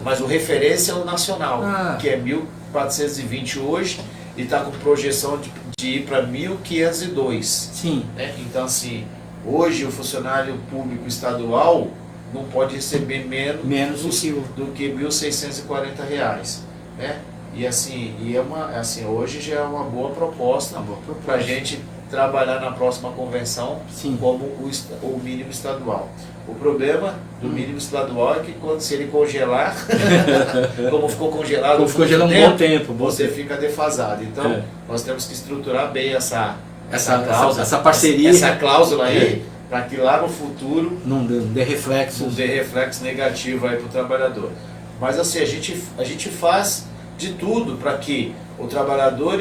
Mas o referência é o nacional, que é 1.420 hoje. E está com projeção de ir para 1.502. Né? Então, assim, hoje o funcionário público estadual não pode receber menos do que R$ 1.640. Né? E assim, hoje já é uma boa proposta para a gente trabalhar na próxima convenção como o mínimo estadual. O problema do mínimo estadual é que se ele congelar, como ficou congelado um bom tempo, você fica defasado. Então, nós temos que estruturar bem essa parceria, essa cláusula aí, para que lá no futuro não dê reflexo negativo aí para o trabalhador. Mas assim, a gente faz de tudo para que o trabalhador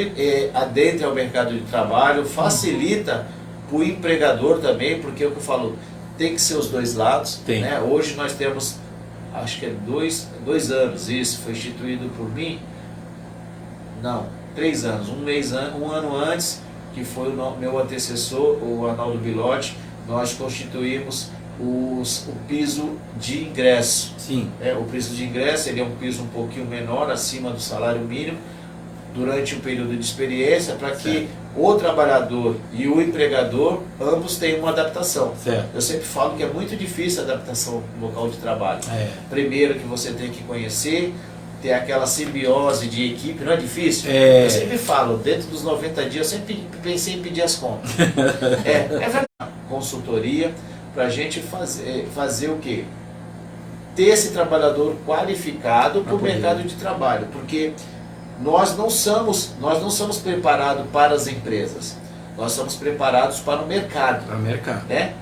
adentre ao mercado de trabalho, facilita para o empregador também, porque é o que eu falo, tem que ser os dois lados. Né? Hoje nós temos, acho que é 2 anos, isso foi instituído por mim, 3 anos, um ano antes, que foi o meu antecessor, o Arnaldo Bilotti, nós constituímos o piso de ingresso. O piso de ingresso ele é um piso um pouquinho menor, acima do salário mínimo, durante um período de experiência, para que o trabalhador e o empregador, ambos tenham uma adaptação. Eu sempre falo que é muito difícil a adaptação no local de trabalho. Primeiro que você tem que conhecer, ter aquela simbiose de equipe, não é difícil? Eu sempre falo, dentro dos 90 dias, eu sempre pensei em pedir as contas. É verdade. Consultoria, para a gente fazer o quê? Ter esse trabalhador qualificado para o mercado de trabalho, porque nós não somos preparados para as empresas. nós estamos preparados para o mercado. Para o mercado. Né?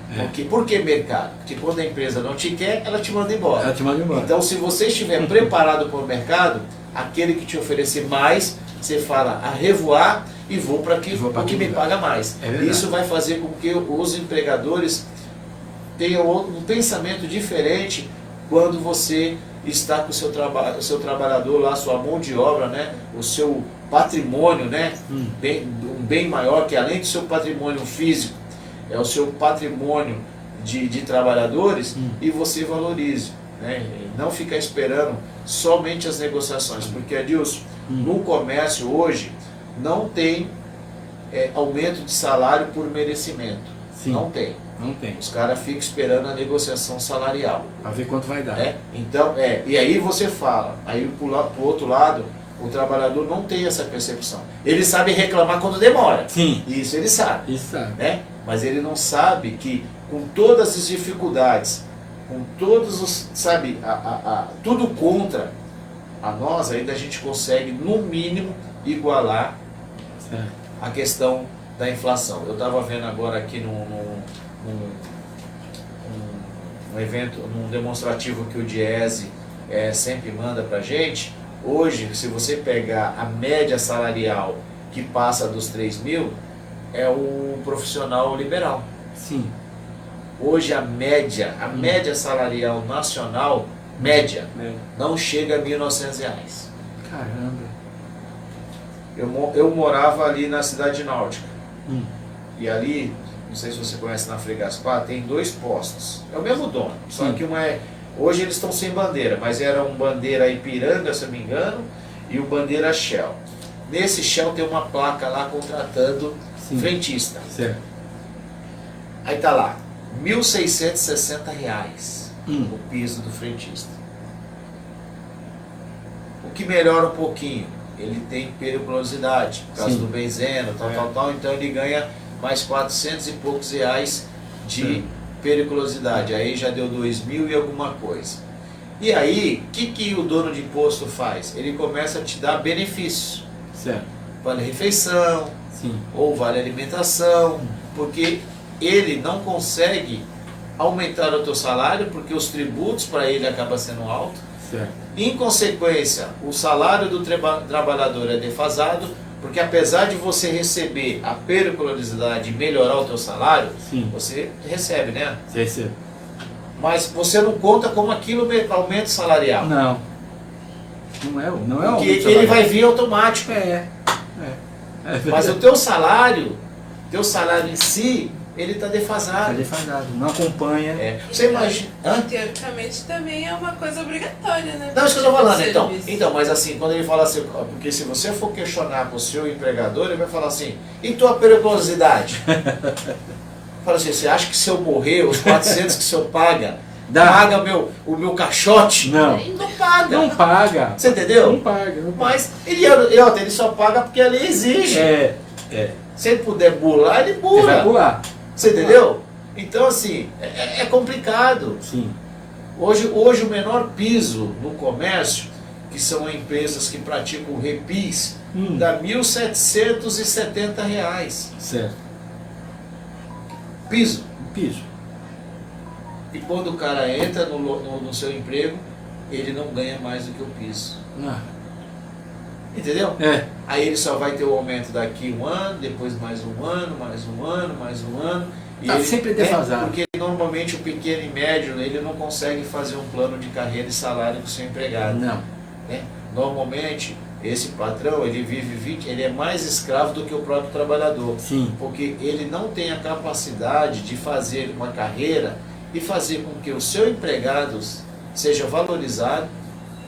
Por que mercado? Porque quando a empresa não te quer, ela te manda embora. Ela te manda embora. Então, se você estiver preparado para o mercado, aquele que te oferecer mais, você fala a revoar e vou para o que me paga mais. Isso vai fazer com que os empregadores tenham um pensamento diferente quando você está com o seu trabalhador lá, sua mão de obra, né? O seu patrimônio, né? Um bem maior, que além do seu patrimônio físico, é o seu patrimônio de trabalhadores, e você valorize, né? Não ficar esperando somente as negociações, porque, Adilson, no comércio hoje não tem aumento de salário por merecimento. Sim. Não tem. Não tem. Os caras ficam esperando a negociação salarial. Para ver quanto vai dar. Então, e aí você fala, aí pro outro lado, o trabalhador não tem essa percepção. Ele sabe reclamar quando demora. Sim. Isso ele sabe. Isso sabe. Né? Mas ele não sabe que com todas as dificuldades, com todos os, sabe, tudo contra a nós, ainda a gente consegue, no mínimo, igualar a questão da inflação. Eu estava vendo agora aqui num evento, num demonstrativo que o Diese sempre manda para a gente. Hoje, se você pegar a média salarial que passa dos 3.000, é um profissional liberal. Sim. Hoje a média salarial nacional, não chega a R$1.900. Caramba. Eu morava ali na Cidade Náutica. E ali, não sei se você conhece, na Frei Gaspar, tem 2 postos. É o mesmo dono, só que hoje eles estão sem bandeira, mas era um bandeira Ipiranga, se eu não me engano, e o bandeira Shell. Nesse Shell tem uma placa lá contratando frentista. Certo. Aí tá lá, R$1.660 o piso do frentista. O que melhora um pouquinho, ele tem periculosidade, por causa do benzeno, tal, então ele ganha mais 400 e poucos reais de periculosidade. Aí já deu 2.000 e alguma coisa. E aí, o que o dono de imposto faz? Ele começa a te dar benefícios. Certo. Vale refeição, ou vale alimentação, porque ele não consegue aumentar o teu salário, porque os tributos para ele acabam sendo altos. Certo. Em consequência, o salário do trabalhador é defasado, porque apesar de você receber a periculosidade e melhorar o teu salário, você recebe, né? Você recebe. Mas você não conta como aquilo aumento salarial. Não. Não é porque ele vai vir automático. Mas o teu salário em si, ele está defasado. Está defasado, não acompanha. Você imagina. Teoricamente também é uma coisa obrigatória, né? Não, isso que eu estou falando. Então, mas assim, quando ele fala assim, porque se você for questionar com o seu empregador, ele vai falar assim, e tua periculosidade? Fala assim, você acha que se eu morrer, os 400 que o senhor paga, paga o meu caixote? Não. Não paga. Não paga. Você entendeu? Não paga. Mas ele só paga porque a lei exige. Se ele puder burlar, ele burla. Ele vai burlar. Você entendeu? Então, assim, é complicado. Sim. Hoje o menor piso no comércio, que são empresas que praticam repis, dá R$1.770. Certo. Piso. Piso. E quando o cara entra no seu emprego, ele não ganha mais do que o piso. Entendeu? Aí ele só vai ter o aumento daqui um ano, depois mais um ano, mais um ano, mais um ano. Está sempre defasado. Porque normalmente o pequeno e médio, ele não consegue fazer um plano de carreira e salário com o seu empregado. Não. Normalmente, esse patrão, ele é mais escravo do que o próprio trabalhador. Porque ele não tem a capacidade de fazer uma carreira e fazer com que o seu empregado seja valorizado,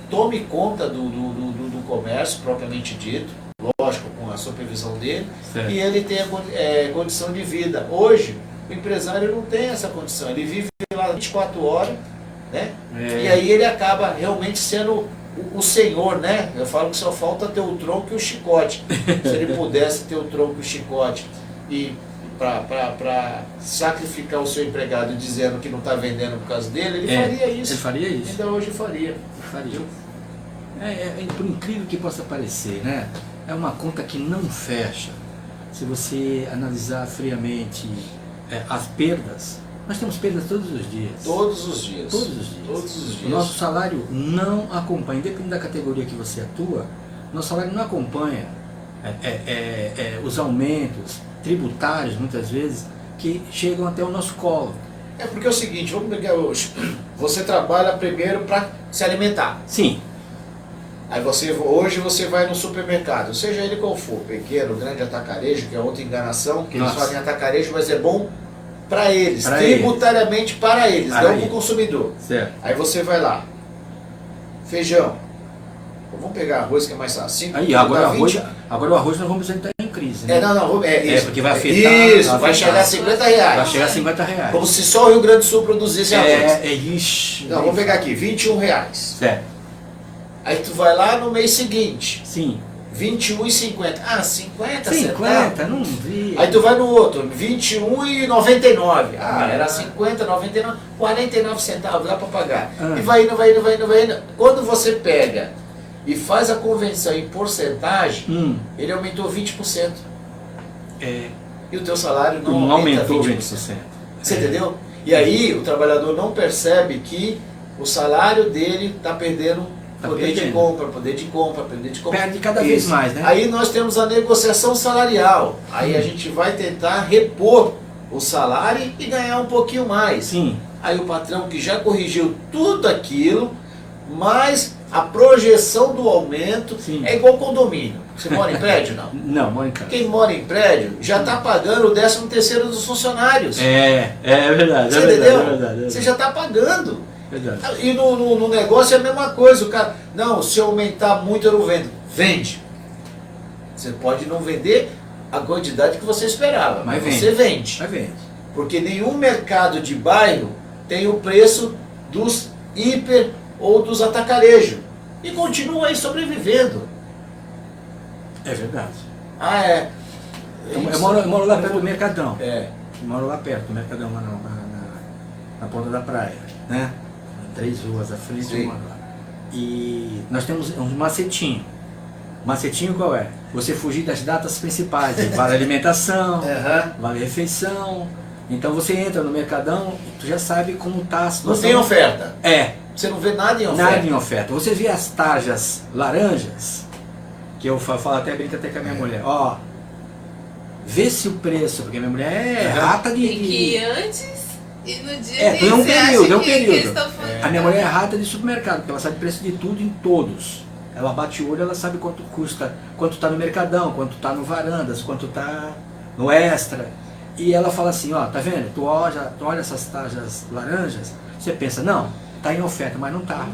tome conta do comércio propriamente dito, lógico, com a supervisão dele, e ele tenha condição de vida. Hoje, o empresário não tem essa condição, ele vive lá 24 horas, né? E aí ele acaba realmente sendo o senhor, né? Eu falo que só falta ter o tronco e o chicote. Se ele pudesse ter o tronco e o chicote e para sacrificar o seu empregado dizendo que não está vendendo por causa dele, ele faria isso. Ele faria isso. Ainda hoje faria. Por incrível que possa parecer, né? É uma conta que não fecha. se você analisar friamente as perdas, nós temos perdas todos os dias. Todos os dias. Todos os dias. Todos os dias. O nosso salário não acompanha, independente da categoria que você atua, nosso salário não acompanha os aumentos tributários, muitas vezes, que chegam até o nosso colo. É porque é o seguinte, vamos pegar hoje. Você trabalha primeiro para se alimentar. Sim. Aí hoje você vai no supermercado, seja ele qual for, pequeno, grande atacarejo, que é outra enganação, que eles fazem atacarejo, mas é bom para eles, tributariamente para eles, não para o consumidor. Certo. Aí você vai lá, feijão, vamos pegar arroz que é mais fácil. Aí, agora o arroz nós vamos entrar em crise, né? Isso. Porque vai afetar. Isso, vai chegar a R$50. Vai chegar a R$50. Como se só o Rio Grande do Sul produzisse arroz. Ixi. Não, vamos pegar aqui, R$21. Certo. Aí tu vai lá no mês seguinte. Sim. R$21,50. Ah, 50 centavos. Não vi. Aí tu vai no outro, R$21,99. Ah, era 50, 99, 49 centavos, dá para pagar. E vai indo. Quando você pega e faz a conversão em porcentagem, ele aumentou 20%. E o teu salário não aumentou 20%. Você entendeu? E aí o trabalhador não percebe que o salário dele está perdendo poder de compra. Perde cada vez mais, né? Aí nós temos a negociação salarial. Aí a gente vai tentar repor o salário e ganhar um pouquinho mais. Sim. Aí o patrão que já corrigiu tudo aquilo, mas a projeção do aumento é igual condomínio. Você mora em prédio, não? Não, mora em casa. Quem mora em prédio já está pagando o 13º dos funcionários. É verdade. Você entendeu? Você já está pagando. Verdade. E no negócio é a mesma coisa. O cara, não, se eu aumentar muito eu não vendo. Vende. Você pode não vender a quantidade que você esperava, mas você vende. Mas vende. Porque nenhum mercado de bairro tem o preço dos hiper ou dos atacarejos. E continua aí sobrevivendo. É verdade. Eu moro lá perto do Mercadão. Eu moro lá perto do Mercadão, lá na ponta da praia, né? 3 ruas à frente, uma lá. E nós temos um macetinho. Macetinho qual é? Você fugir das datas principais, vale alimentação, vale refeição. Então você entra no Mercadão e tu já sabe como está a situação. Não tem oferta. Você não vê nada em oferta. Nada em oferta. Você vê as tarjas laranjas, que eu falo brinco até com a minha mulher. Vê se o preço, porque a minha mulher é rata de... Tem que ir antes e no dia é um período. Que A minha mulher é rata de supermercado, porque ela sabe o preço de tudo em todos. Ela bate o olho, ela sabe quanto custa, quanto está no Mercadão, quanto está no Varandas, quanto está no Extra. E ela fala assim, tá vendo? Tu olha essas tarjas laranjas, você pensa, não, tá em oferta, mas não tá.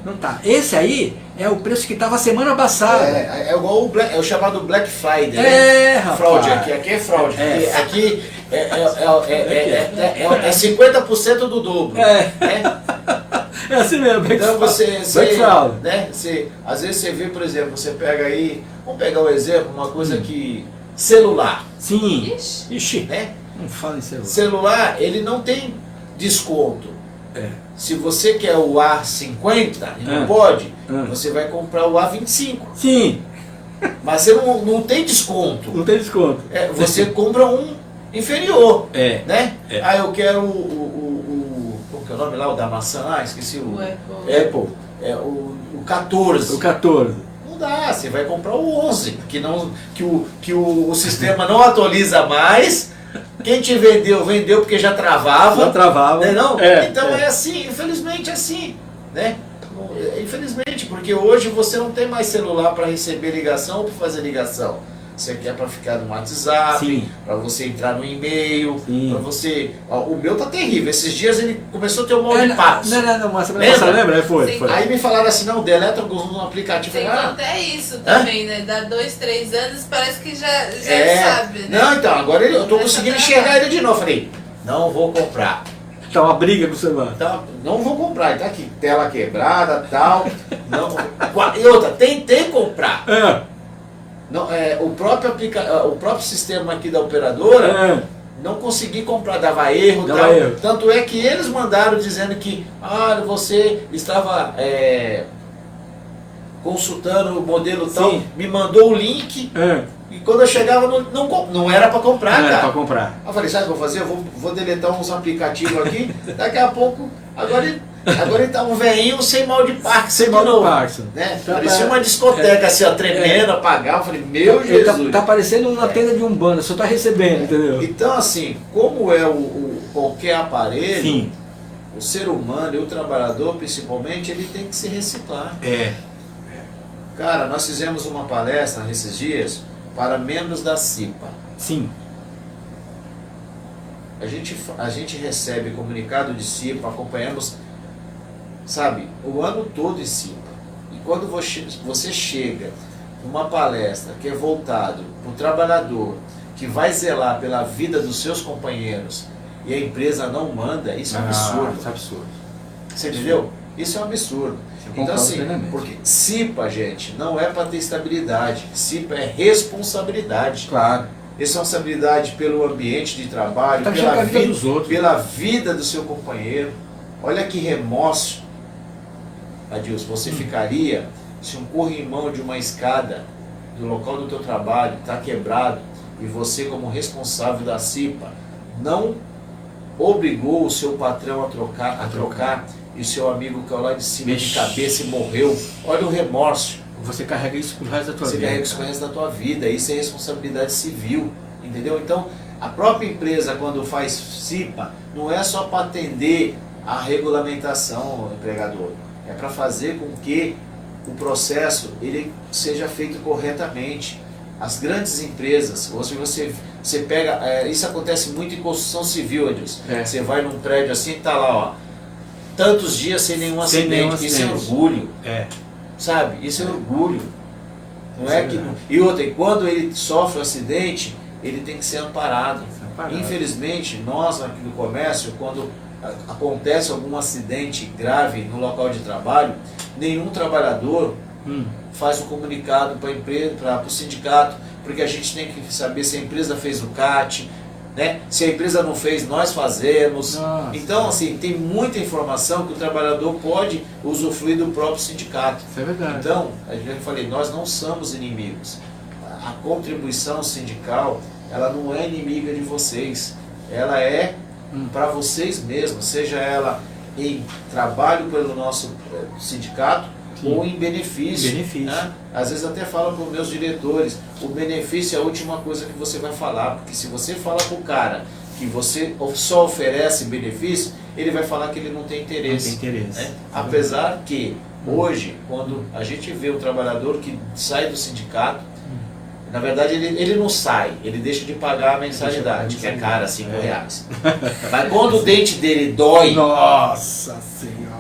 Não tá. Esse aí é o preço que estava semana passada. É igual o chamado Black Friday, rapaz. Fraude aqui é fraude. Aqui é 50% do dobro. É assim mesmo, então você né, às vezes você vê, por exemplo, você pega aí, vamos pegar um exemplo, uma coisa que... Celular. Sim. Ixi. Né? Não fala em celular. Celular, ele não tem desconto. Se você quer o A50 e não pode, você vai comprar o A25. Sim. Mas você não tem desconto. Não tem desconto. Você compra um inferior. Né? Eu quero qual que é o nome lá, o da maçã? Esqueci o Apple. O 14. O 14. Não dá, você vai comprar o 11, que o sistema não atualiza mais. Quem te vendeu porque já travava. Né, não? Então é assim, infelizmente é assim. Né? Infelizmente, porque hoje você não tem mais celular para receber ligação ou para fazer ligação. Você quer para ficar no WhatsApp, para você entrar no e-mail, para você... o meu tá terrível. Esses dias ele começou a ter um mal de patos. Não, mas você lembra? Foi. Aí me falaram assim, não, deleta no aplicativo. Tem até isso também, né? Dá 2, 3 anos, parece que já sabe, né? Não, então, agora eu tô conseguindo enxergar ele de novo. Falei, não vou comprar. Tá uma briga com o celular. Não vou comprar, ele tá aqui, tela quebrada e tal. E outra, tentei comprar. Não, o próprio sistema aqui da operadora não consegui comprar, dava erro. Tanto é que eles mandaram dizendo que você estava consultando o modelo tal, Sim. me mandou o link, e quando eu chegava não era para comprar, Não era cara. para comprar. Eu falei, sabe o que eu vou fazer? Eu vou deletar uns aplicativos aqui, daqui a pouco, agora ele tá um velhinho sem mal de Parkinson. Sem mal de Parkinson. Né? Tá, Parecia uma discoteca assim, ó, tremendo, apagava. Eu falei, meu Ele Jesus. tá parecendo uma tenda de Umbanda, só tá recebendo, entendeu? Então, assim, como é qualquer aparelho, Sim. o ser humano e o trabalhador, principalmente, ele tem que se reciclar. Cara, nós fizemos uma palestra nesses dias para membros da CIPA. Sim. A gente recebe comunicado de CIPA, acompanhamos, sabe, o ano todo em CIPA. E quando você chega numa palestra que é voltado para o trabalhador, que vai zelar pela vida dos seus companheiros, e a empresa não manda, isso é um absurdo. Isso é absurdo. Você entendeu? Isso é um absurdo. Então assim, porque CIPA, gente, não é para ter estabilidade. CIPA é responsabilidade. Claro. Responsabilidade pelo ambiente de trabalho, Tá pela vida dos outros. pela vida do seu companheiro. Olha que remorso, Adilson, você ficaria se um corrimão de uma escada do local do teu trabalho está quebrado e você, como responsável da CIPA, não obrigou o seu patrão a trocar e o seu amigo que é lá de cima de cabeça e morreu. Olha o remorso. Você carrega isso pro resto da tua vida. Você carrega isso pro resto da tua vida. Isso é responsabilidade civil, entendeu? Então, a própria empresa, quando faz CIPA, não é só para atender a regulamentação, empregador. É para fazer com que o processo ele seja feito corretamente. As grandes empresas, você pega, isso acontece muito em construção civil, Adilson. Você vai num prédio assim e tá lá, ó, tantos dias sem nenhum acidente. Isso é orgulho. Sabe? Isso é orgulho. Não é que. E outra, e quando ele sofre um acidente, ele tem que ser amparado. Infelizmente, nós aqui do comércio, quando acontece algum acidente grave no local de trabalho, nenhum trabalhador faz um comunicado para a empresa, para o sindicato, porque a gente tem que saber se a empresa fez o CAT, né? Se a empresa não fez, nós fazemos. Nossa. Então, assim, tem muita informação que o trabalhador pode usufruir do próprio sindicato. Isso é verdade. Então, eu falei, nós não somos inimigos. A contribuição sindical, ela não é inimiga de vocês. Ela é para vocês mesmos, seja ela em trabalho pelo nosso sindicato, sim, ou em benefício. Né? Às vezes até falo para os meus diretores, o benefício é a última coisa que você vai falar, porque se você fala para o cara que você só oferece benefício, ele vai falar que ele não tem interesse. Não tem interesse. Né? Apesar que hoje, quando a gente vê o trabalhador que sai do sindicato, na verdade ele não sai, ele deixa de pagar a mensalidade, que é cara, R$5. Mas quando o dente dele dói, nossa senhora,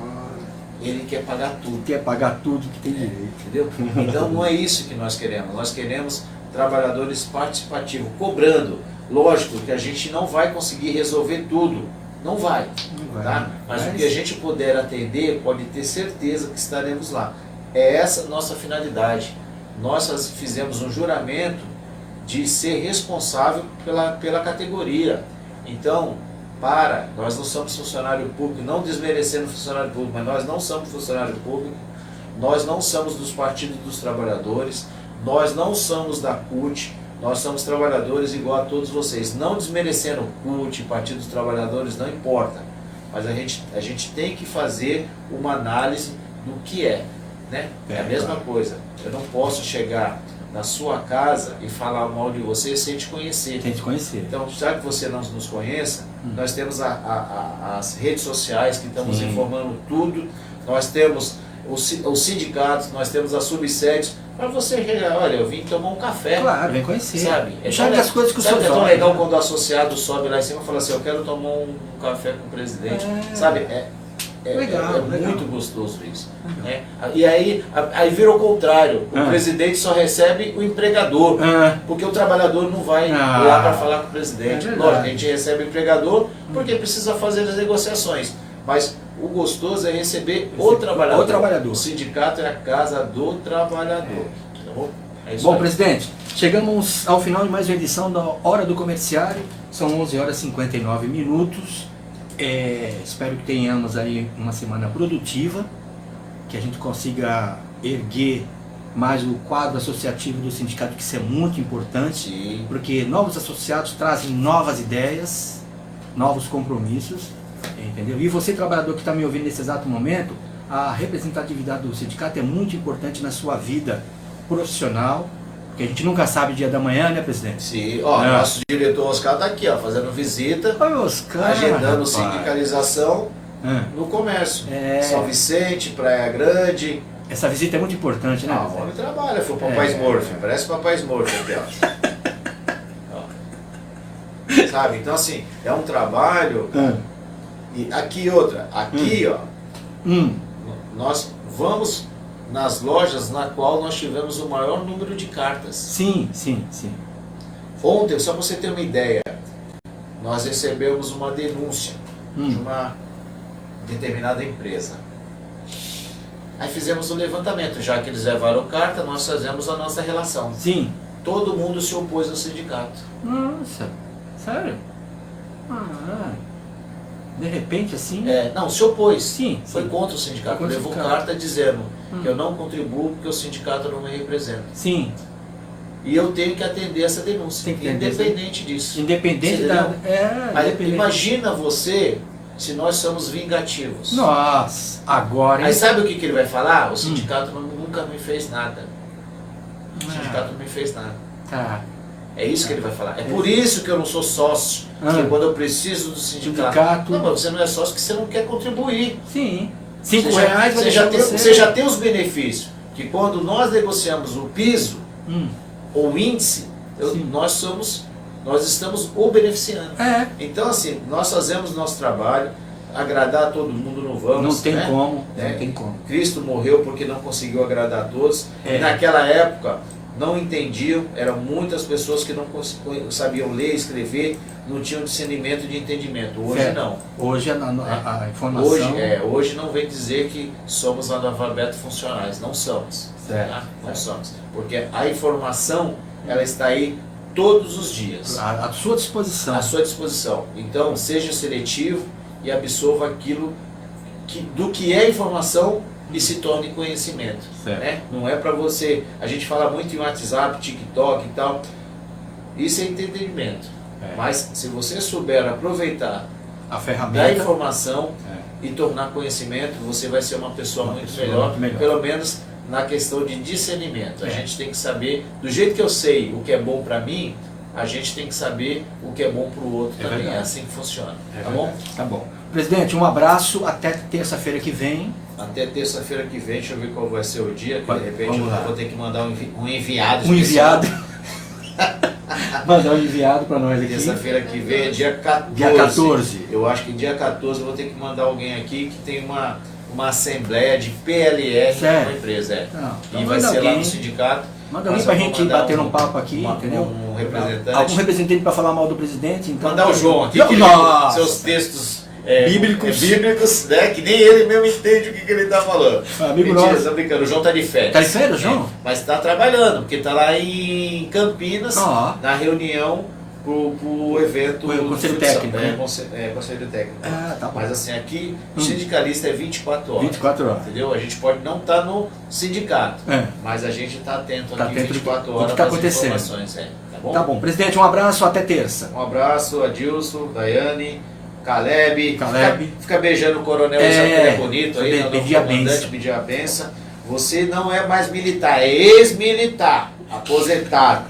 ele quer pagar tudo. Quer pagar tudo que tem direito. Entendeu? Então não é isso que nós queremos. Nós queremos trabalhadores participativos, cobrando. Lógico que a gente não vai conseguir resolver tudo. Não vai. Tá? Mas o que a gente puder atender, pode ter certeza que estaremos lá. É essa a nossa finalidade. Nós fizemos um juramento de ser responsável pela categoria. Então, nós não somos funcionário público, não desmerecendo funcionário público, mas nós não somos funcionário público, nós não somos dos partidos dos trabalhadores, nós não somos da CUT, nós somos trabalhadores igual a todos vocês. Não desmerecendo CUT, Partido dos Trabalhadores, não importa, mas a gente tem que fazer uma análise do que é. Né? É a mesma coisa. Eu não posso chegar na sua casa e falar mal de você sem te conhecer. Sem te conhecer. Então, já que você não nos conheça, nós temos as redes sociais que estamos informando tudo, nós temos os sindicatos, nós temos as subsedes, para você chegar, olha, eu vim tomar um café. Claro, vem conhecer. Sabe? Sabe as coisas que o senhor é tão legal quando o associado sobe lá em cima e fala assim, eu quero tomar um café com o presidente. Sabe? Legal, muito gostoso isso. Né? E aí vira o contrário. O presidente só recebe o empregador. Porque o trabalhador não vai lá para falar com o presidente. Lógico, a gente recebe o empregador porque precisa fazer as negociações. Mas o gostoso é receber o trabalhador. O sindicato é a casa do trabalhador. Tá bom? É isso. Bom, presidente, chegamos ao final de mais uma edição da Hora do Comerciário. São 11h59. Espero que tenhamos aí uma semana produtiva. que a gente consiga erguer mais o quadro associativo do sindicato, que isso é muito importante, Sim. porque novos associados trazem novas ideias, novos compromissos, entendeu? E você, trabalhador que está me ouvindo nesse exato momento, a representatividade do sindicato é muito importante na sua vida profissional, porque a gente nunca sabe o dia da manhã, né, presidente? Sim, ó, nosso diretor Oscar está aqui, ó, fazendo visita, Oi, Oscar, agendando rapaz. sindicalização no comércio. É. São Vicente, Praia Grande. Essa visita é muito importante, né? Ah, o homem trabalha, foi o Papai Smurf, parece o Papai Smurf aqui, ó. Ó. Sabe, então assim, é um trabalho. E aqui outra, aqui ó, nós vamos nas lojas na qual nós tivemos o maior número de cartas. Sim, sim, sim. Ontem, só para você ter uma ideia, nós recebemos uma denúncia de uma determinada empresa. Aí fizemos um levantamento, já que eles levaram carta, nós fazemos a nossa relação. Sim. Todo mundo se opôs ao sindicato. Nossa, sério? Ah, de repente assim... Não, se opôs. Sim. Foi sim. contra o sindicato. Foi contra o Levou sindicato. carta dizendo que eu não contribuo porque o sindicato não me representa. Sim. E eu tenho que atender essa denúncia, Tem que atender independente disso. Independente Você da... entendeu? Aí, independente. imagina você se nós somos vingativos. Nossa, agora... Aí sabe o que ele vai falar? O sindicato nunca me fez nada. O sindicato não me fez nada. Tá. É isso que ele vai falar. É por isso que eu não sou sócio. Porque quando eu preciso do sindicato... Não, mas você não é sócio porque você não quer contribuir. Sim. R$5 Você vai já, deixar você já tem os benefícios. Que quando nós negociamos o piso ou o índice, nós estamos o beneficiando. Então assim, nós fazemos nosso trabalho, agradar todo mundo não vamos. Não tem né? como, não tem como. Cristo morreu porque não conseguiu agradar a todos. E naquela época não entendiam, eram muitas pessoas que não sabiam ler, escrever, não tinham discernimento de entendimento. Hoje não. Hoje a informação... Hoje não vem dizer que somos analfabetos funcionais, não somos. Certo. Não somos. Porque a informação, ela está aí todos os dias. À sua disposição. À sua disposição. Então, seja seletivo e absorva aquilo do que é informação e se torne conhecimento. Né? Não é para você... A gente fala muito em WhatsApp, TikTok e tal. Isso é entendimento. Mas se você souber aproveitar a ferramenta da informação e tornar conhecimento, você vai ser uma pessoa muito melhor. Pelo menos na questão de discernimento. A gente tem que saber, do jeito que eu sei o que é bom para mim, a gente tem que saber o que é bom para o outro também. Verdade. É assim que funciona. Tá bom? Tá bom. Presidente, um abraço. Até terça-feira que vem. Até terça-feira que vem, deixa eu ver qual vai ser o dia, que Vai, de repente vamos lá. eu vou ter que mandar um enviado Um especial. enviado. Mandar um enviado para nós aqui. Terça-feira que vem é dia 14. Dia 14. Eu acho que dia 14 eu vou ter que mandar alguém aqui que tem uma assembleia de PLR na empresa. Não, E vai ser lá no sindicato. Manda alguém para a gente bater um papo aqui, entendeu? Um representante. Algum representante para falar mal do presidente. Então, Mandar o João aqui, seus textos bíblicos, né? Que nem ele mesmo entende o que ele está falando. Amigo Mentira, nosso. tô brincando, o João tá de férias. Tá de férias, João? Mas está trabalhando, porque está lá em Campinas, na reunião pro evento o Conselho Técnico. Conselho Técnico. Tá bom. Mas assim, aqui o sindicalista é 24 horas. 24 horas. Entendeu? A gente pode não estar no sindicato, mas a gente está atento aqui 24 horas tá às acontecendo. informações. Tá bom? Tá bom. Presidente, um abraço, até terça. Um abraço, Adilson, Daiane, Caleb. Fica beijando o coronel, isso é bonito aí, pedir a benção. Pedir a benção. Você não é mais militar, é ex-militar, aposentado,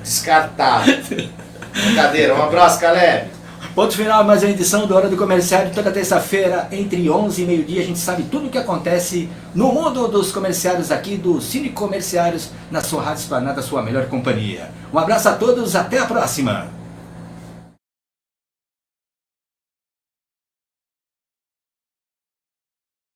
descartado. Brincadeira, um abraço, Caleb. Ponto final, mais uma edição do Hora do Comerciário, toda terça-feira, entre 11 e meio-dia, a gente sabe tudo o que acontece no mundo dos comerciários aqui, do Cine Comerciários, na sua Rádio Esplanada, sua melhor companhia. Um abraço a todos, até a próxima!